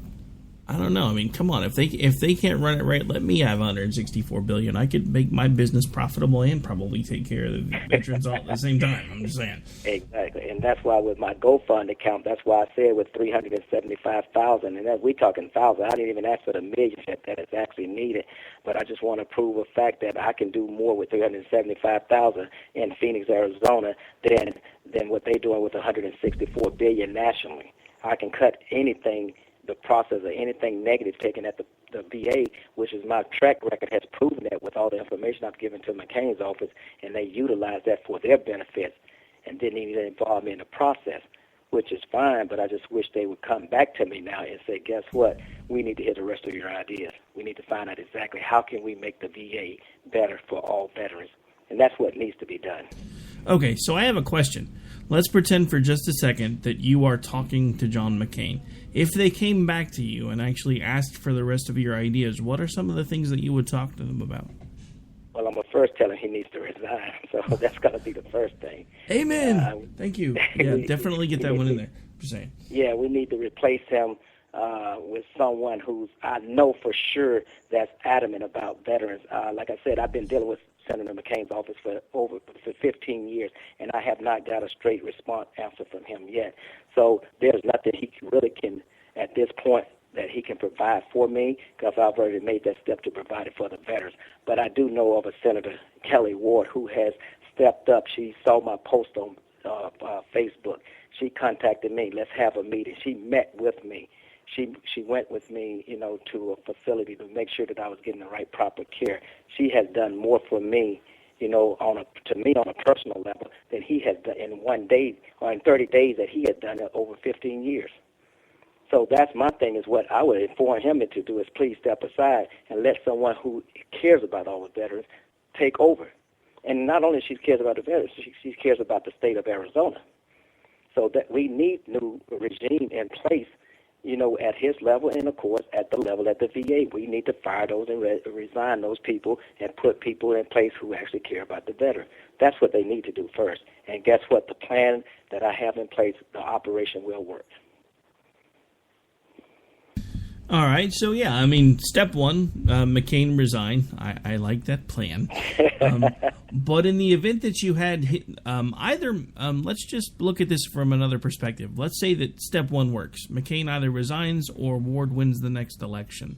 I don't know. I mean, come on. If they can't run it right, let me have $164 billion. I could make my business profitable and probably take care of the veterans all at the same time. I'm just saying. Exactly, and that's why with my GoFund account, that's why I said with $375,000, and that we talking thousands. I didn't even ask for the millions that is actually needed, but I just want to prove a fact that I can do more with $375,000 in Phoenix, Arizona, than what they're doing with $164 billion nationally. I can cut anything. The process of anything negative taken at the VA, which is my track record, has proven that with all the information I've given to McCain's office, and they utilize that for their benefits and didn't even involve me in the process, which is fine, but I just wish they would come back to me now and say, guess what, we need to hear the rest of your ideas. We need to find out exactly how can we make the VA better for all veterans, and that's what needs to be done. Okay, so I have a question. Let's pretend for just a second that you are talking to John McCain. If they came back to you and actually asked for the rest of your ideas, what are some of the things that you would talk to them about? Well, I'm going to first tell him he needs to resign, so that's going to be the first thing. Amen. Thank you. Yeah, definitely get that one in there. Just saying. Yeah, we need to replace him with someone who's, I know for sure, that's adamant about veterans. Like I said, I've been dealing with Senator McCain's office for 15 years, and I have not got a straight response answer from him yet. So there's nothing he really can, at this point, that he can provide for me, because I've already made that step to provide it for the veterans. But I do know of a Senator Kelly Ward who has stepped up. She saw my post on Facebook. She contacted me. Let's have a meeting. She met with me. She went with me, to a facility to make sure that I was getting the right proper care. She has done more for me, on a personal level than he has done in 1 day or in 30 days that he had done it over 15 years. So that's my thing, is what I would inform him to do is please step aside and let someone who cares about all the veterans take over. And not only she cares about the veterans, she cares about the state of Arizona. So that we need new regime in place, at his level, and of course at the level at the VA. We need to fire those and resign those people and put people in place who actually care about the veteran. That's what they need to do first. And guess what? The plan that I have in place, the operation will work. All right, so yeah, I mean, step one, McCain resign. I like that plan. But in the event that you had let's just look at this from another perspective. Let's say that step one works. McCain either resigns or Ward wins the next election.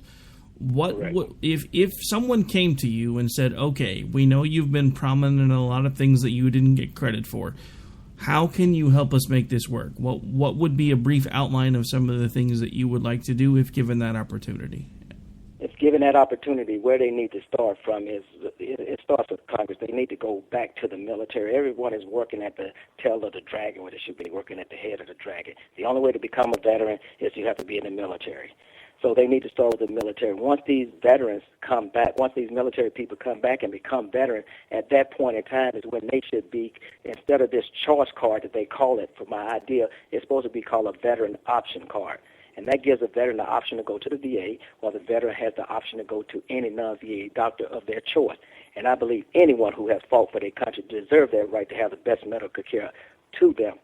What if someone came to you and said, okay, we know you've been prominent in a lot of things that you didn't get credit for. How can you help us make this work? What would be a brief outline of some of the things that you would like to do if given that opportunity? If given that opportunity, where they need to start from is, it starts with Congress. They need to go back to the military. Everyone is working at the tail of the dragon, where they should be working at the head of the dragon. The only way to become a veteran is you have to be in the military. So they need to start with the military. Once these veterans come back, once these military people come back and become veterans, at that point in time is when they should be, instead of this choice card that they call it, for my idea, it's supposed to be called a veteran option card. And that gives a veteran the option to go to the VA, or the veteran has the option to go to any non-VA doctor of their choice. And I believe anyone who has fought for their country deserves that right to have the best medical care to them,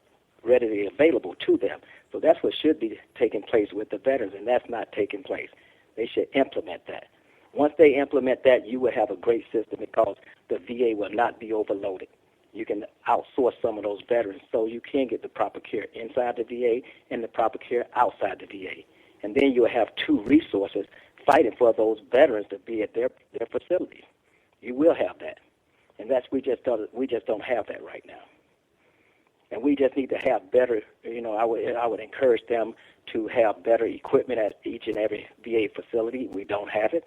readily available to them. So that's what should be taking place with the veterans, and that's not taking place. They should implement that. Once they implement that, you will have a great system, because the VA will not be overloaded. You can outsource some of those veterans so you can get the proper care inside the VA and the proper care outside the VA. And then you'll have two resources fighting for those veterans to be at their facilities. You will have that. And we just don't have that right now. And we just need to have better, I would encourage them to have better equipment at each and every VA facility. We don't have it.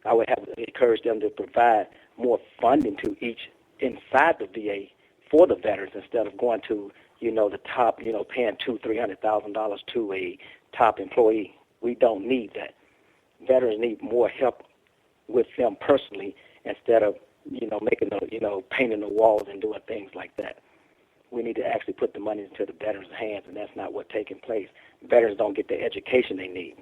I would encourage them to provide more funding to each inside the VA for the veterans, instead of going to, the top, paying $200,000-$300,000 to a top employee. We don't need that. Veterans need more help with them personally, instead of, making painting the walls and doing things like that. We need to actually put the money into the veterans' hands, and that's not what's taking place. Veterans don't get the education they need.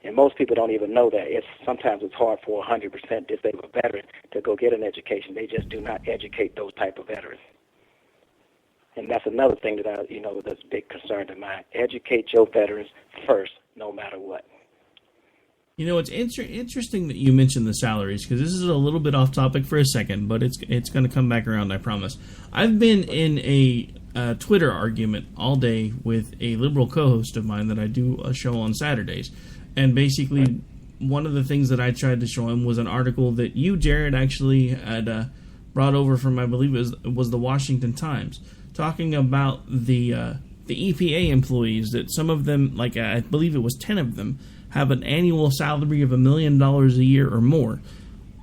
And most people don't even know that. Sometimes it's hard for a 100% disabled veteran to go get an education. They just do not educate those type of veterans. And that's another thing that that's a big concern of mine. Educate your veterans first, no matter what. You know, it's interesting that you mentioned the salaries, because this is a little bit off topic for a second, but it's going to come back around, I promise. I've been in a Twitter argument all day with a liberal co-host of mine that I do a show on Saturdays, and basically one of the things that I tried to show him was an article that you, Jared, actually had brought over from, I believe it was the Washington Times, talking about the EPA employees, that some of them, like I believe it was 10 of them, have an annual salary of $1 million a year or more.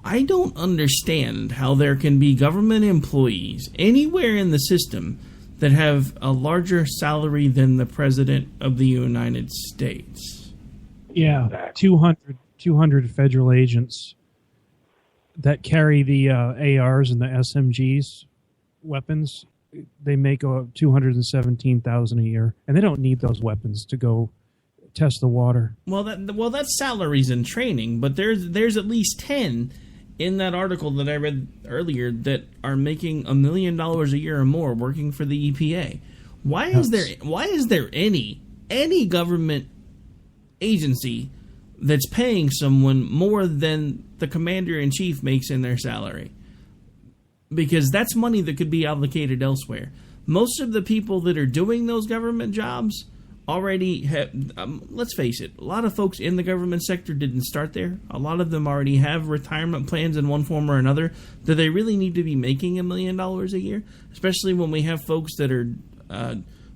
I don't understand how there can be government employees anywhere in the system that have a larger salary than the President of the United States. Yeah, 200 federal agents that carry the ARs and the SMGs weapons. They make $217,000 a year, and they don't need those weapons to go test the water. Well, that's salaries and training, but there's at least 10 in that article that I read earlier that are making $1 million a year or more working for the EPA. Why is there any government agency that's paying someone more than the commander-in-chief makes in their salary? Because that's money that could be allocated elsewhere. Most of the people that are doing those government jobs already have, let's face it, a lot of folks in the government sector didn't start there. A lot of them already have retirement plans in one form or another. Do they really need to be making $1 million a year? Especially when we have folks that are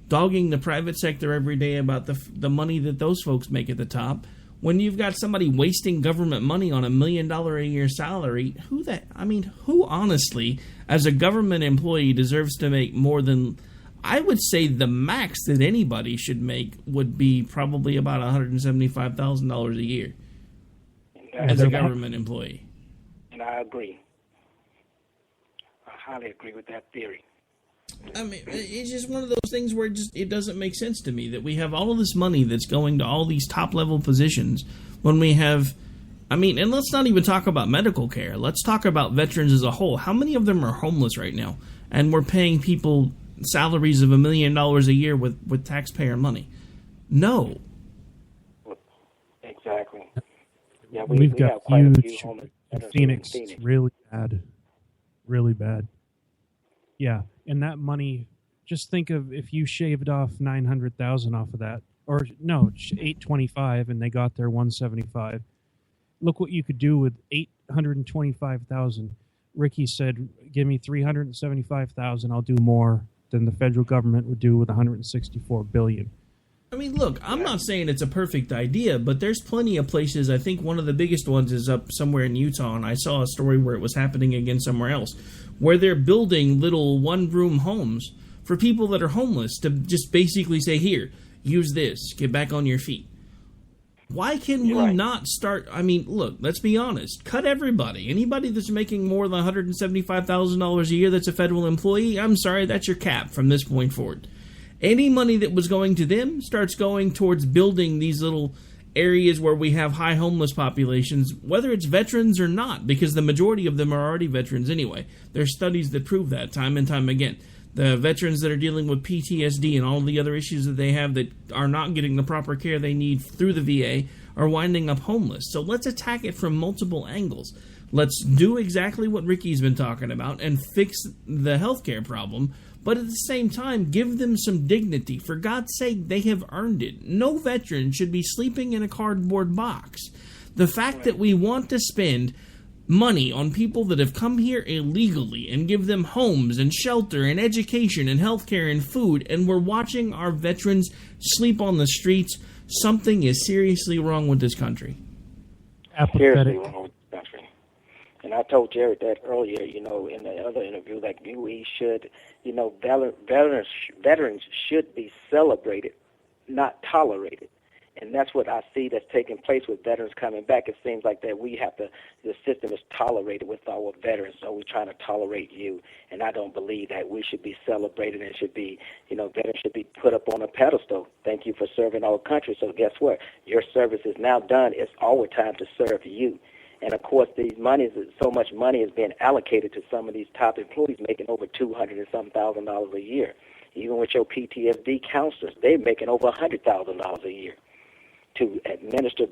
dogging the private sector every day about the money that those folks make at the top. When you've got somebody wasting government money on $1 million a year salary, who honestly, as a government employee, deserves to make more than, I would say the max that anybody should make would be probably about $175,000 a year as a government employee. And I agree. I highly agree with that theory. I mean, it's just one of those things where it doesn't make sense to me that we have all of this money that's going to all these top-level positions when we have, and let's not even talk about medical care. Let's talk about veterans as a whole. How many of them are homeless right now? And we're paying people salaries of $1 million a year with taxpayer money? No. Exactly. Yeah, we've got huge in Phoenix. Really bad. Yeah, and that money, just think of if you shaved off $900,000 off of that, or no, $825, and they got their $175. Look what you could do with $825,000. Ricky said, "Give me $375,000, I'll do more than the federal government would do with $164 billion." I mean, look, I'm not saying it's a perfect idea, but there's plenty of places. I think one of the biggest ones is up somewhere in Utah, and I saw a story where it was happening again somewhere else, where they're building little one-room homes for people that are homeless to just basically say, here, use this, get back on your feet. Why can we not start? I mean, look, let's be honest. Cut everybody. Anybody that's making more than $175,000 a year that's a federal employee, I'm sorry, that's your cap from this point forward. Any money that was going to them starts going towards building these little areas where we have high homeless populations, whether it's veterans or not, because the majority of them are already veterans anyway. There's studies that prove that time and time again. The veterans that are dealing with PTSD and all the other issues that they have that are not getting the proper care they need through the VA are winding up homeless. So let's attack it from multiple angles. Let's do exactly what Ricky's been talking about and fix the healthcare problem, but at the same time, give them some dignity. For God's sake, they have earned it. No veteran should be sleeping in a cardboard box. The fact that we want to spend money on people that have come here illegally and give them homes and shelter and education and healthcare and food, and we're watching our veterans sleep on the streets, something is seriously wrong with this country. Seriously wrong with this country. And I told Jared that earlier, in the other interview, like we should, veterans should be celebrated, not tolerated. And that's what I see that's taking place with veterans coming back. It seems like that the system is tolerated with our veterans, so we're trying to tolerate you. And I don't believe that we should be celebrated and should be, veterans should be put up on a pedestal. Thank you for serving our country. So guess what? Your service is now done. It's our time to serve you. And, of course, so much money is being allocated to some of these top employees making over $200,000 and some $1,000 a year. Even with your PTSD counselors, they're making over $100,000 a year. to administer,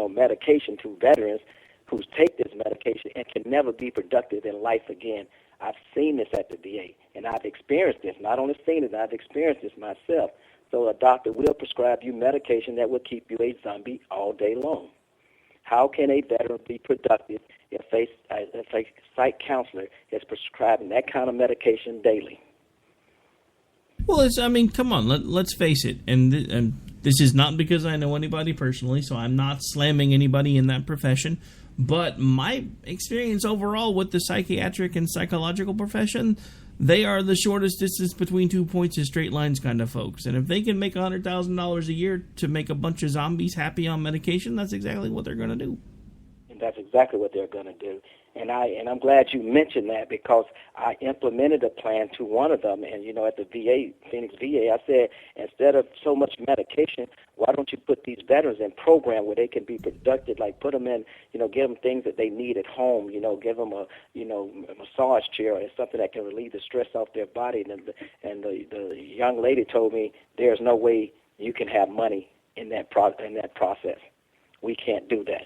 medication to veterans who take this medication and can never be productive in life again. I've seen this at the VA, and I've experienced this. Not only seen it, I've experienced this myself. So a doctor will prescribe you medication that will keep you a zombie all day long. How can a veteran be productive if a psych counselor is prescribing that kind of medication daily? Well, come on, let's face it. And this is not because I know anybody personally, so I'm not slamming anybody in that profession. But my experience overall with the psychiatric and psychological profession, they are the shortest distance between 2 points in straight lines kind of folks. And if they can make $100,000 a year to make a bunch of zombies happy on medication, that's exactly what they're going to do. And that's exactly what they're going to do. And I'm glad you mentioned that, because I implemented a plan to one of them. And, at the VA, Phoenix VA, I said, instead of so much medication, why don't you put these veterans in program where they can be productive, like put them in, give them things that they need at home, give them a massage chair or something that can relieve the stress off their body. And the young lady told me, there's no way you can have money in that process. We can't do that.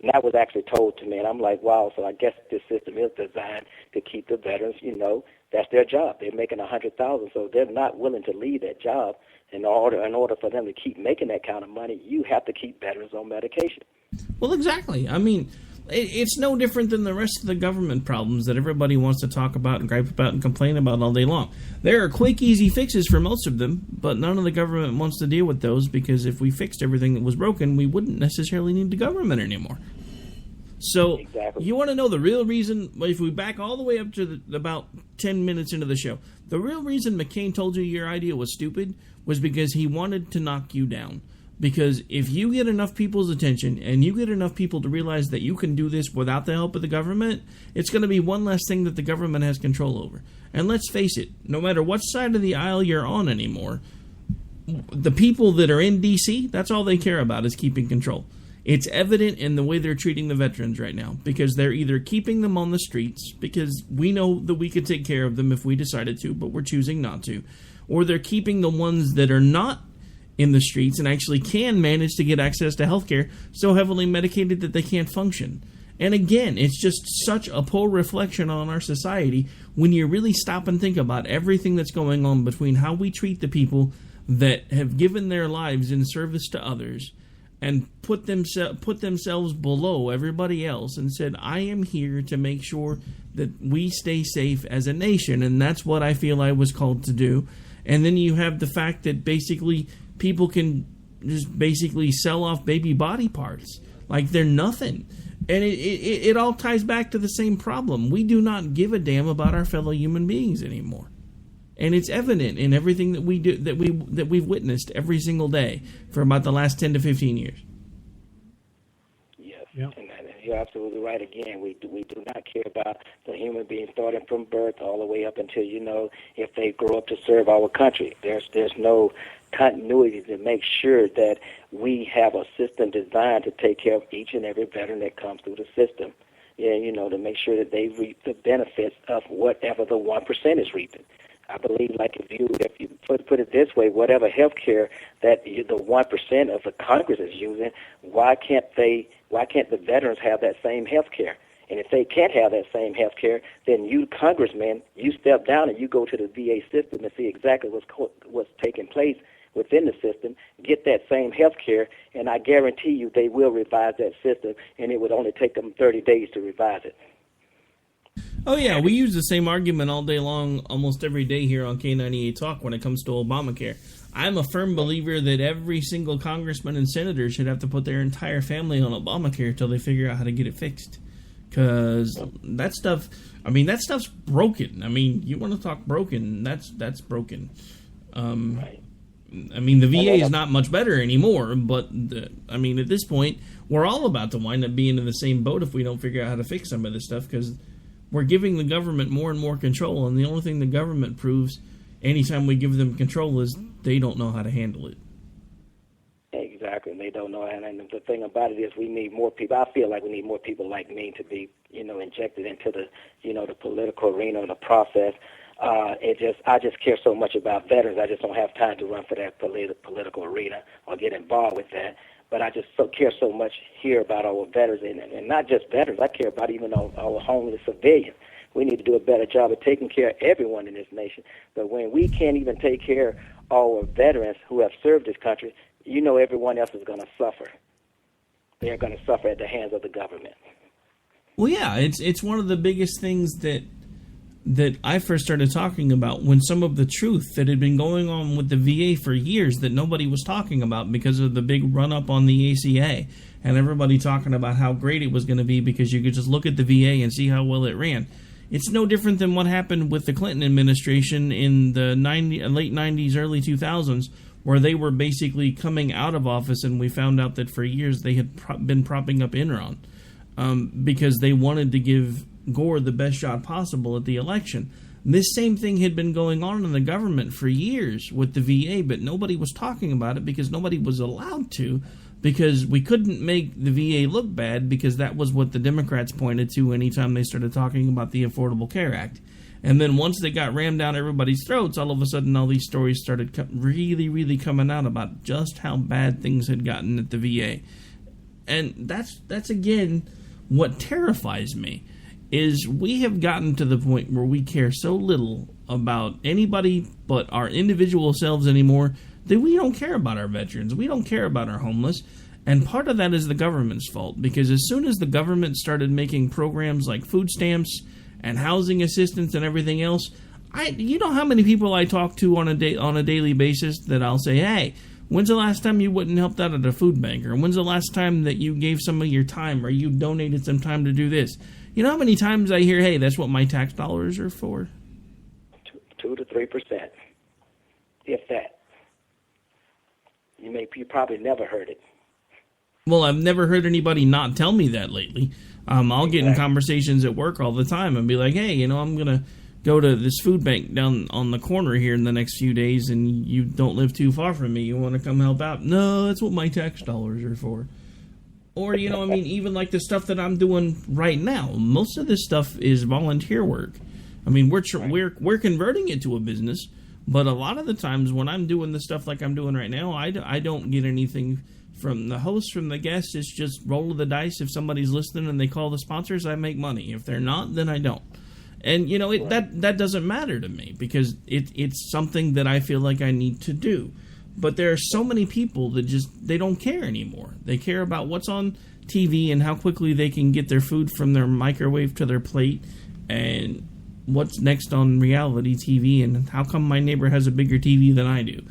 And that was actually told to me, and I'm like, wow, so I guess this system is designed to keep the veterans, that's their job. They're making $100,000, so they're not willing to leave that job. In order for them to keep making that kind of money, you have to keep veterans on medication. Well, exactly. It's no different than the rest of the government problems that everybody wants to talk about and gripe about and complain about all day long. There are quick, easy fixes for most of them, but none of the government wants to deal with those, because if we fixed everything that was broken, we wouldn't necessarily need the government anymore. So exactly. You want to know the real reason, if we back all the way up to about 10 minutes into the show, the real reason McCain told you your idea was stupid was because he wanted to knock you down. Because if you get enough people's attention and you get enough people to realize that you can do this without the help of the government, it's going to be one less thing that the government has control over. And let's face it, no matter what side of the aisle you're on anymore, the people that are in D.C., that's all they care about is keeping control. It's evident in the way they're treating the veterans right now, because they're either keeping them on the streets, because we know that we could take care of them if we decided to, but we're choosing not to, or they're keeping the ones that are not in the streets and actually can manage to get access to health care so heavily medicated that they can't function. And again, it's just such a poor reflection on our society when you really stop and think about everything that's going on between how we treat the people that have given their lives in service to others and put themselves below everybody else and said, I am here to make sure that we stay safe as a nation, and that's what I feel I was called to do. And then you have the fact that basically people can just basically sell off baby body parts like they're nothing. And it all ties back to the same problem. We do not give a damn about our fellow human beings anymore. And it's evident in everything that we do, that we've witnessed every single day for about the last 10 to 15 years. Yes, yep. And you're absolutely right. Again, we do not care about the human being starting from birth all the way up until, if they grow up to serve our country. There's no continuity to make sure that we have a system designed to take care of each and every veteran that comes through the system. Yeah, to make sure that they reap the benefits of whatever the 1% is reaping. I believe, like if you put it this way, whatever health care that the 1% of the Congress is using, why can't the veterans have that same health care? And if they can't have that same health care, then you, congressmen, you step down and you go to the VA system and see exactly what's taking place within the system, get that same health care, and I guarantee you they will revise that system, and it would only take them 30 days to revise it. Oh, yeah, we use the same argument all day long, almost every day here on K98 Talk when it comes to Obamacare. I'm a firm believer that every single congressman and senator should have to put their entire family on Obamacare until they figure out how to get it fixed. Because that stuff's broken. You want to talk broken, that's broken. Right. The VA is not much better anymore, but, at this point, we're all about to wind up being in the same boat if we don't figure out how to fix some of this stuff, because we're giving the government more and more control, and the only thing the government proves anytime we give them control is they don't know how to handle it. Exactly, and they don't know. And the thing about it is we need more people. I feel like we need more people like me to be, injected into the, the political arena or the process. I just care so much about veterans. I just don't have time to run for that political arena or get involved with that. But I just care so much here about our veterans, and not just veterans. I care about even our homeless civilians. We need to do a better job of taking care of everyone in this nation. But when we can't even take care of our veterans who have served this country, everyone else is going to suffer. They're going to suffer at the hands of the government. Well, yeah, it's one of the biggest things that I first started talking about, when some of the truth that had been going on with the VA for years that nobody was talking about because of the big run-up on the ACA, and everybody talking about how great it was going to be because you could just look at the VA and see how well it ran. It's no different than what happened with the Clinton administration in the late 90s, early 2000s, where they were basically coming out of office, and we found out that for years they had been propping up Enron because they wanted to give Gore the best shot possible at the election. This same thing had been going on in the government for years with the VA, but nobody was talking about it because nobody was allowed to, because we couldn't make the VA look bad, because that was what the Democrats pointed to anytime they started talking about the Affordable Care Act. And then once they got rammed down everybody's throats, all of a sudden all these stories started really, really coming out about just how bad things had gotten at the VA. And that's again what terrifies me, is we have gotten to the point where we care so little about anybody but our individual selves anymore that we don't care about our veterans. We don't care about our homeless. And part of that is the government's fault, because as soon as the government started making programs like food stamps and housing assistance and everything else, you know how many people I talk to on a daily basis that I'll say, hey, when's the last time you went and helped out at a food bank? Or when's the last time that you gave some of your time, or you donated some time to do this? You know how many times I hear, hey, that's what my tax dollars are for? 2 to 3%, if that. You probably never heard it. Well, I've never heard anybody not tell me that lately. I'll get in conversations at work all the time and be like, hey, I'm going to go to this food bank down on the corner here in the next few days, and you don't live too far from me. You want to come help out? No, that's what my tax dollars are for. Or, even like the stuff that I'm doing right now, most of this stuff is volunteer work. I mean, we're converting it to a business, but a lot of the times when I'm doing the stuff like I'm doing right now, I don't get anything from the host, from the guests. It's just roll of the dice. If somebody's listening and they call the sponsors, I make money. If they're not, then I don't. And, that doesn't matter to me, because it's something that I feel like I need to do. But there are so many people that they don't care anymore. They care about what's on TV and how quickly they can get their food from their microwave to their plate, and what's next on reality TV, and how come my neighbor has a bigger TV than I do.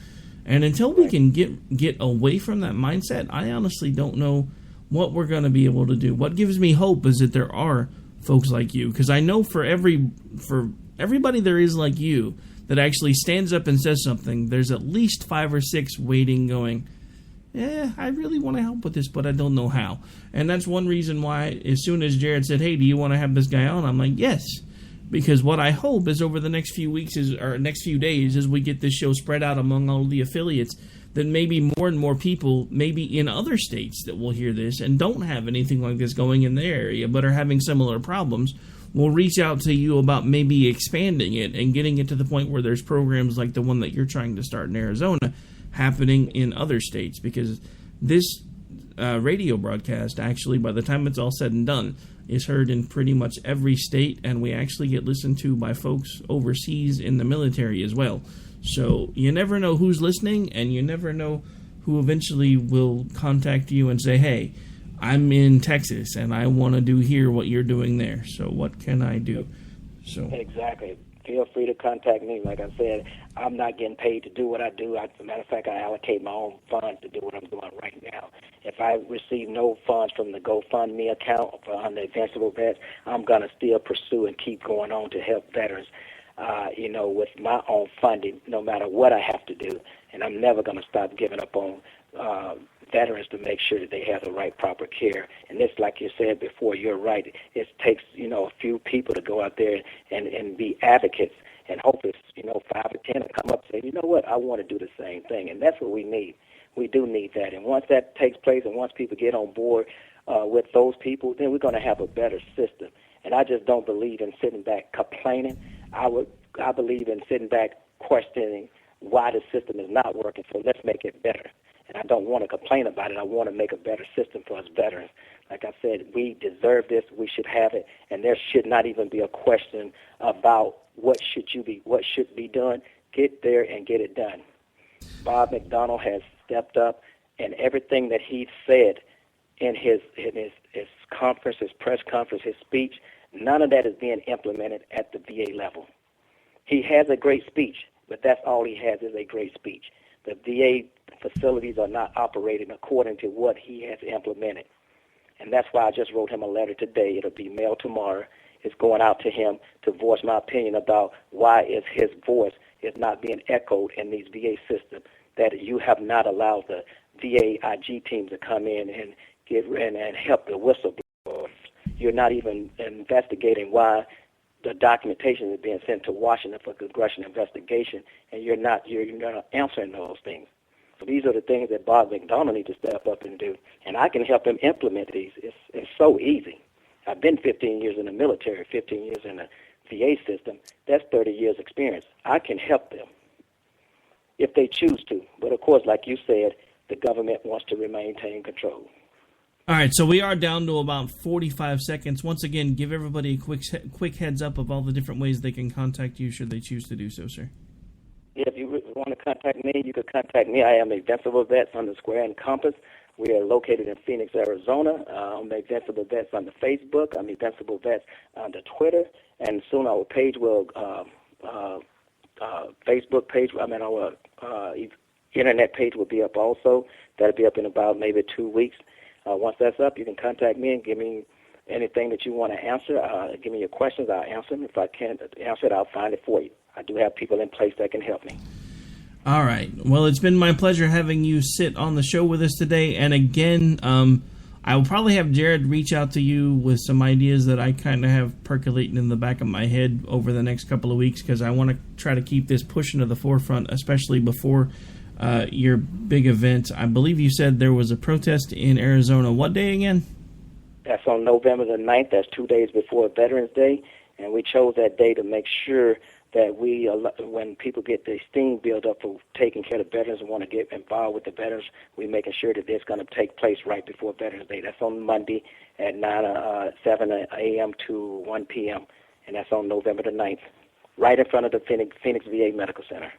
And until we can get away from that mindset, I honestly don't know what we're going to be able to do. What gives me hope is that there are folks like you, because I know for everybody there is like you that actually stands up and says something, there's at least 5 or 6 waiting going, I really want to help with this, but I don't know how. And that's one reason why as soon as Jared said, hey, do you want to have this guy on? I'm like, yes. Because what I hope is over the next few weeks or next few days, as we get this show spread out among all the affiliates, that maybe more and more people, maybe in other states that will hear this and don't have anything like this going in their area, but are having similar problems, will reach out to you about maybe expanding it and getting it to the point where there's programs like the one that you're trying to start in Arizona happening in other states. Because this radio broadcast, actually, by the time it's all said and done, is heard in pretty much every state, and we actually get listened to by folks overseas in the military as well. So you never know who's listening, and you never know who eventually will contact you and say, hey, I'm in Texas, and I want to hear what you're doing there. So what can I do? So exactly. Feel free to contact me. Like I said, I'm not getting paid to do what I do. As a matter of fact, I allocate my own funds to do what I'm doing right now. If I receive no funds from the GoFundMe account on the Evincible Vets, I'm going to still pursue and keep going on to help veterans, with my own funding, no matter what I have to do. And I'm never going to stop giving up on veterans to make sure that they have the right proper care. And it's like you said before, you're right. It takes, a few people to go out there and be advocates, and hope it's, 5 or 10 to come up and say, you know what, I want to do the same thing. And that's what we need. We do need that. And once that takes place and once people get on board with those people, then we're going to have a better system. And I just don't believe in sitting back complaining. I would I believe in sitting back questioning why the system is not working, so let's make it better. And I don't want to complain about it. I want to make a better system for us veterans. Like I said, we deserve this. We should have it, and there should not even be a question about what should be done. Get there and get it done. Bob McDonnell has stepped up, and everything that he said in his conference, his press conference, his speech, none of that is being implemented at the VA level. He has a great speech, but that's all he has is a great speech. The VA facilities are not operating according to what he has implemented. And that's why I just wrote him a letter today. It'll be mailed tomorrow. It's going out to him to voice my opinion about why is his voice is not being echoed in these VA systems, that you have not allowed the VA IG team to come in and get and help the whistleblowers. You're not even investigating why the documentation is being sent to Washington for congressional investigation, and you're not answering those things. So these are the things that Bob McDonnell needs to step up and do, and I can help him implement these. It's so easy. I've been 15 years in the military, 15 years in the VA system. That's 30 years experience. I can help them if they choose to. But, of course, like you said, the government wants to maintain control. All right, so we are down to about 45 seconds. Once again, give everybody a quick heads up of all the different ways they can contact you should they choose to do so, sir. If you want to contact me, you can contact me. I am Evincible Vets on the Square and Compass. We are located in Phoenix, Arizona. I'm Evincible Vets on the Facebook. I'm Evincible Vets on the Twitter. And soon our page will, Facebook page, our internet page will be up also. That'll be up in about maybe 2 weeks. Once that's up, you can contact me and give me anything that you want to answer. Give me your questions. I'll answer them. If I can't answer it, I'll find it for you. I do have people in place that can help me. All right. Well, it's been my pleasure having you sit on the show with us today. And again, I will probably have Jared reach out to you with some ideas that I kind of have percolating in the back of my head over the next couple of weeks, because I want to try to keep this pushing to the forefront, especially before your big event. I believe you said there was a protest in Arizona. What day again? That's on November the 9th. That's 2 days before Veterans Day. And we chose that day to make sure that when people get the esteem built up for taking care of veterans and want to get involved with the veterans, we're making sure that it's going to take place right before Veterans Day. That's on Monday at 7 a.m. to 1 p.m., and that's on November the 9th, right in front of the Phoenix VA Medical Center.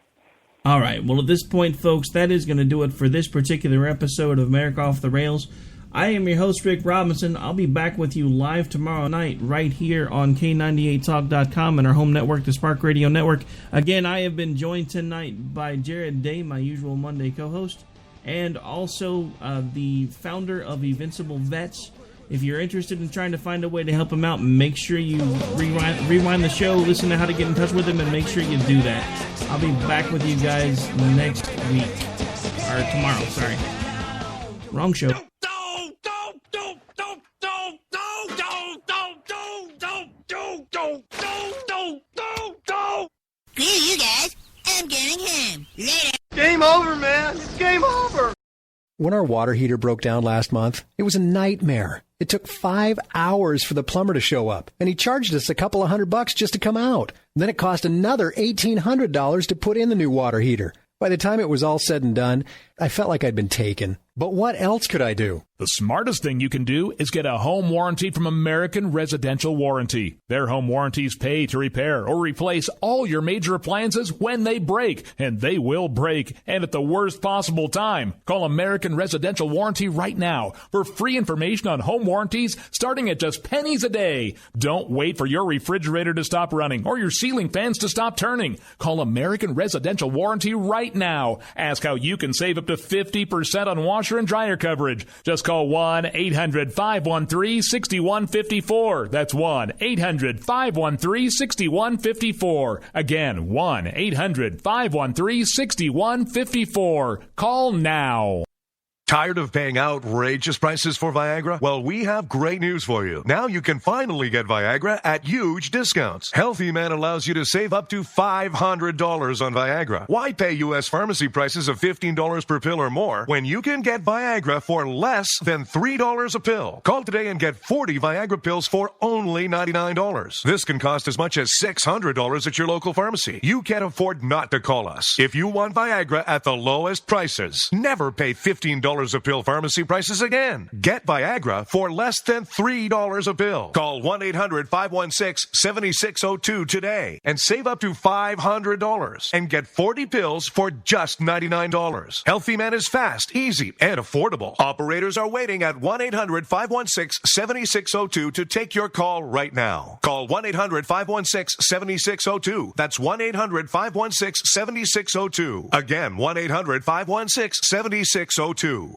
All right. Well, at this point, folks, that is going to do it for this particular episode of America Off the Rails. I am your host, Rick Robinson. I'll be back with you live tomorrow night right here on K98Talk.com and our home network, the Spark Radio Network. Again, I have been joined tonight by Jared Day, my usual Monday co-host, and also the founder of Evincible Vets. If you're interested in trying to find a way to help him out, make sure you rewind the show, listen to how to get in touch with him, and make sure you do that. I'll be back with you guys next week. Or tomorrow, sorry. Wrong show. Screw you guys. I'm going home. Later. Game over, man. It's game over. When our water heater broke down last month, it was a nightmare. It took 5 hours for the plumber to show up, and he charged us a couple of $100 just to come out. And then it cost another $1,800 to put in the new water heater. By the time it was all said and done, I felt like I'd been taken. But what else could I do? The smartest thing you can do is get a home warranty from American Residential Warranty. Their home warranties pay to repair or replace all your major appliances when they break, and they will break, and at the worst possible time. Call American Residential Warranty right now for free information on home warranties starting at just pennies a day. Don't wait for your refrigerator to stop running or your ceiling fans to stop turning. Call American Residential Warranty right now. Ask how you can save up to 50% on washer and dryer coverage. Just call 1-800-513-6154. That's 1-800-513-6154. Again, 1-800-513-6154. Call now. Tired of paying outrageous prices for Viagra? Well, we have great news for you. Now you can finally get Viagra at huge discounts. Healthy Man allows you to save up to $500 on Viagra. Why pay U.S. pharmacy prices of $15 per pill or more when you can get Viagra for less than $3 a pill? Call today and get 40 Viagra pills for only $99. This can cost as much as $600 at your local pharmacy. You can't afford not to call us. If you want Viagra at the lowest prices, never pay $15 a pill pharmacy prices again. Get Viagra for less than $3 a pill. Call 1-800-516-7602 today and save up to $500 and get 40 pills for just $99. Healthy Man is fast, easy, and affordable. Operators are waiting at 1-800-516-7602 to take your call right now. Call 1-800-516-7602. That's 1-800-516-7602. Again, 1-800-516-7602.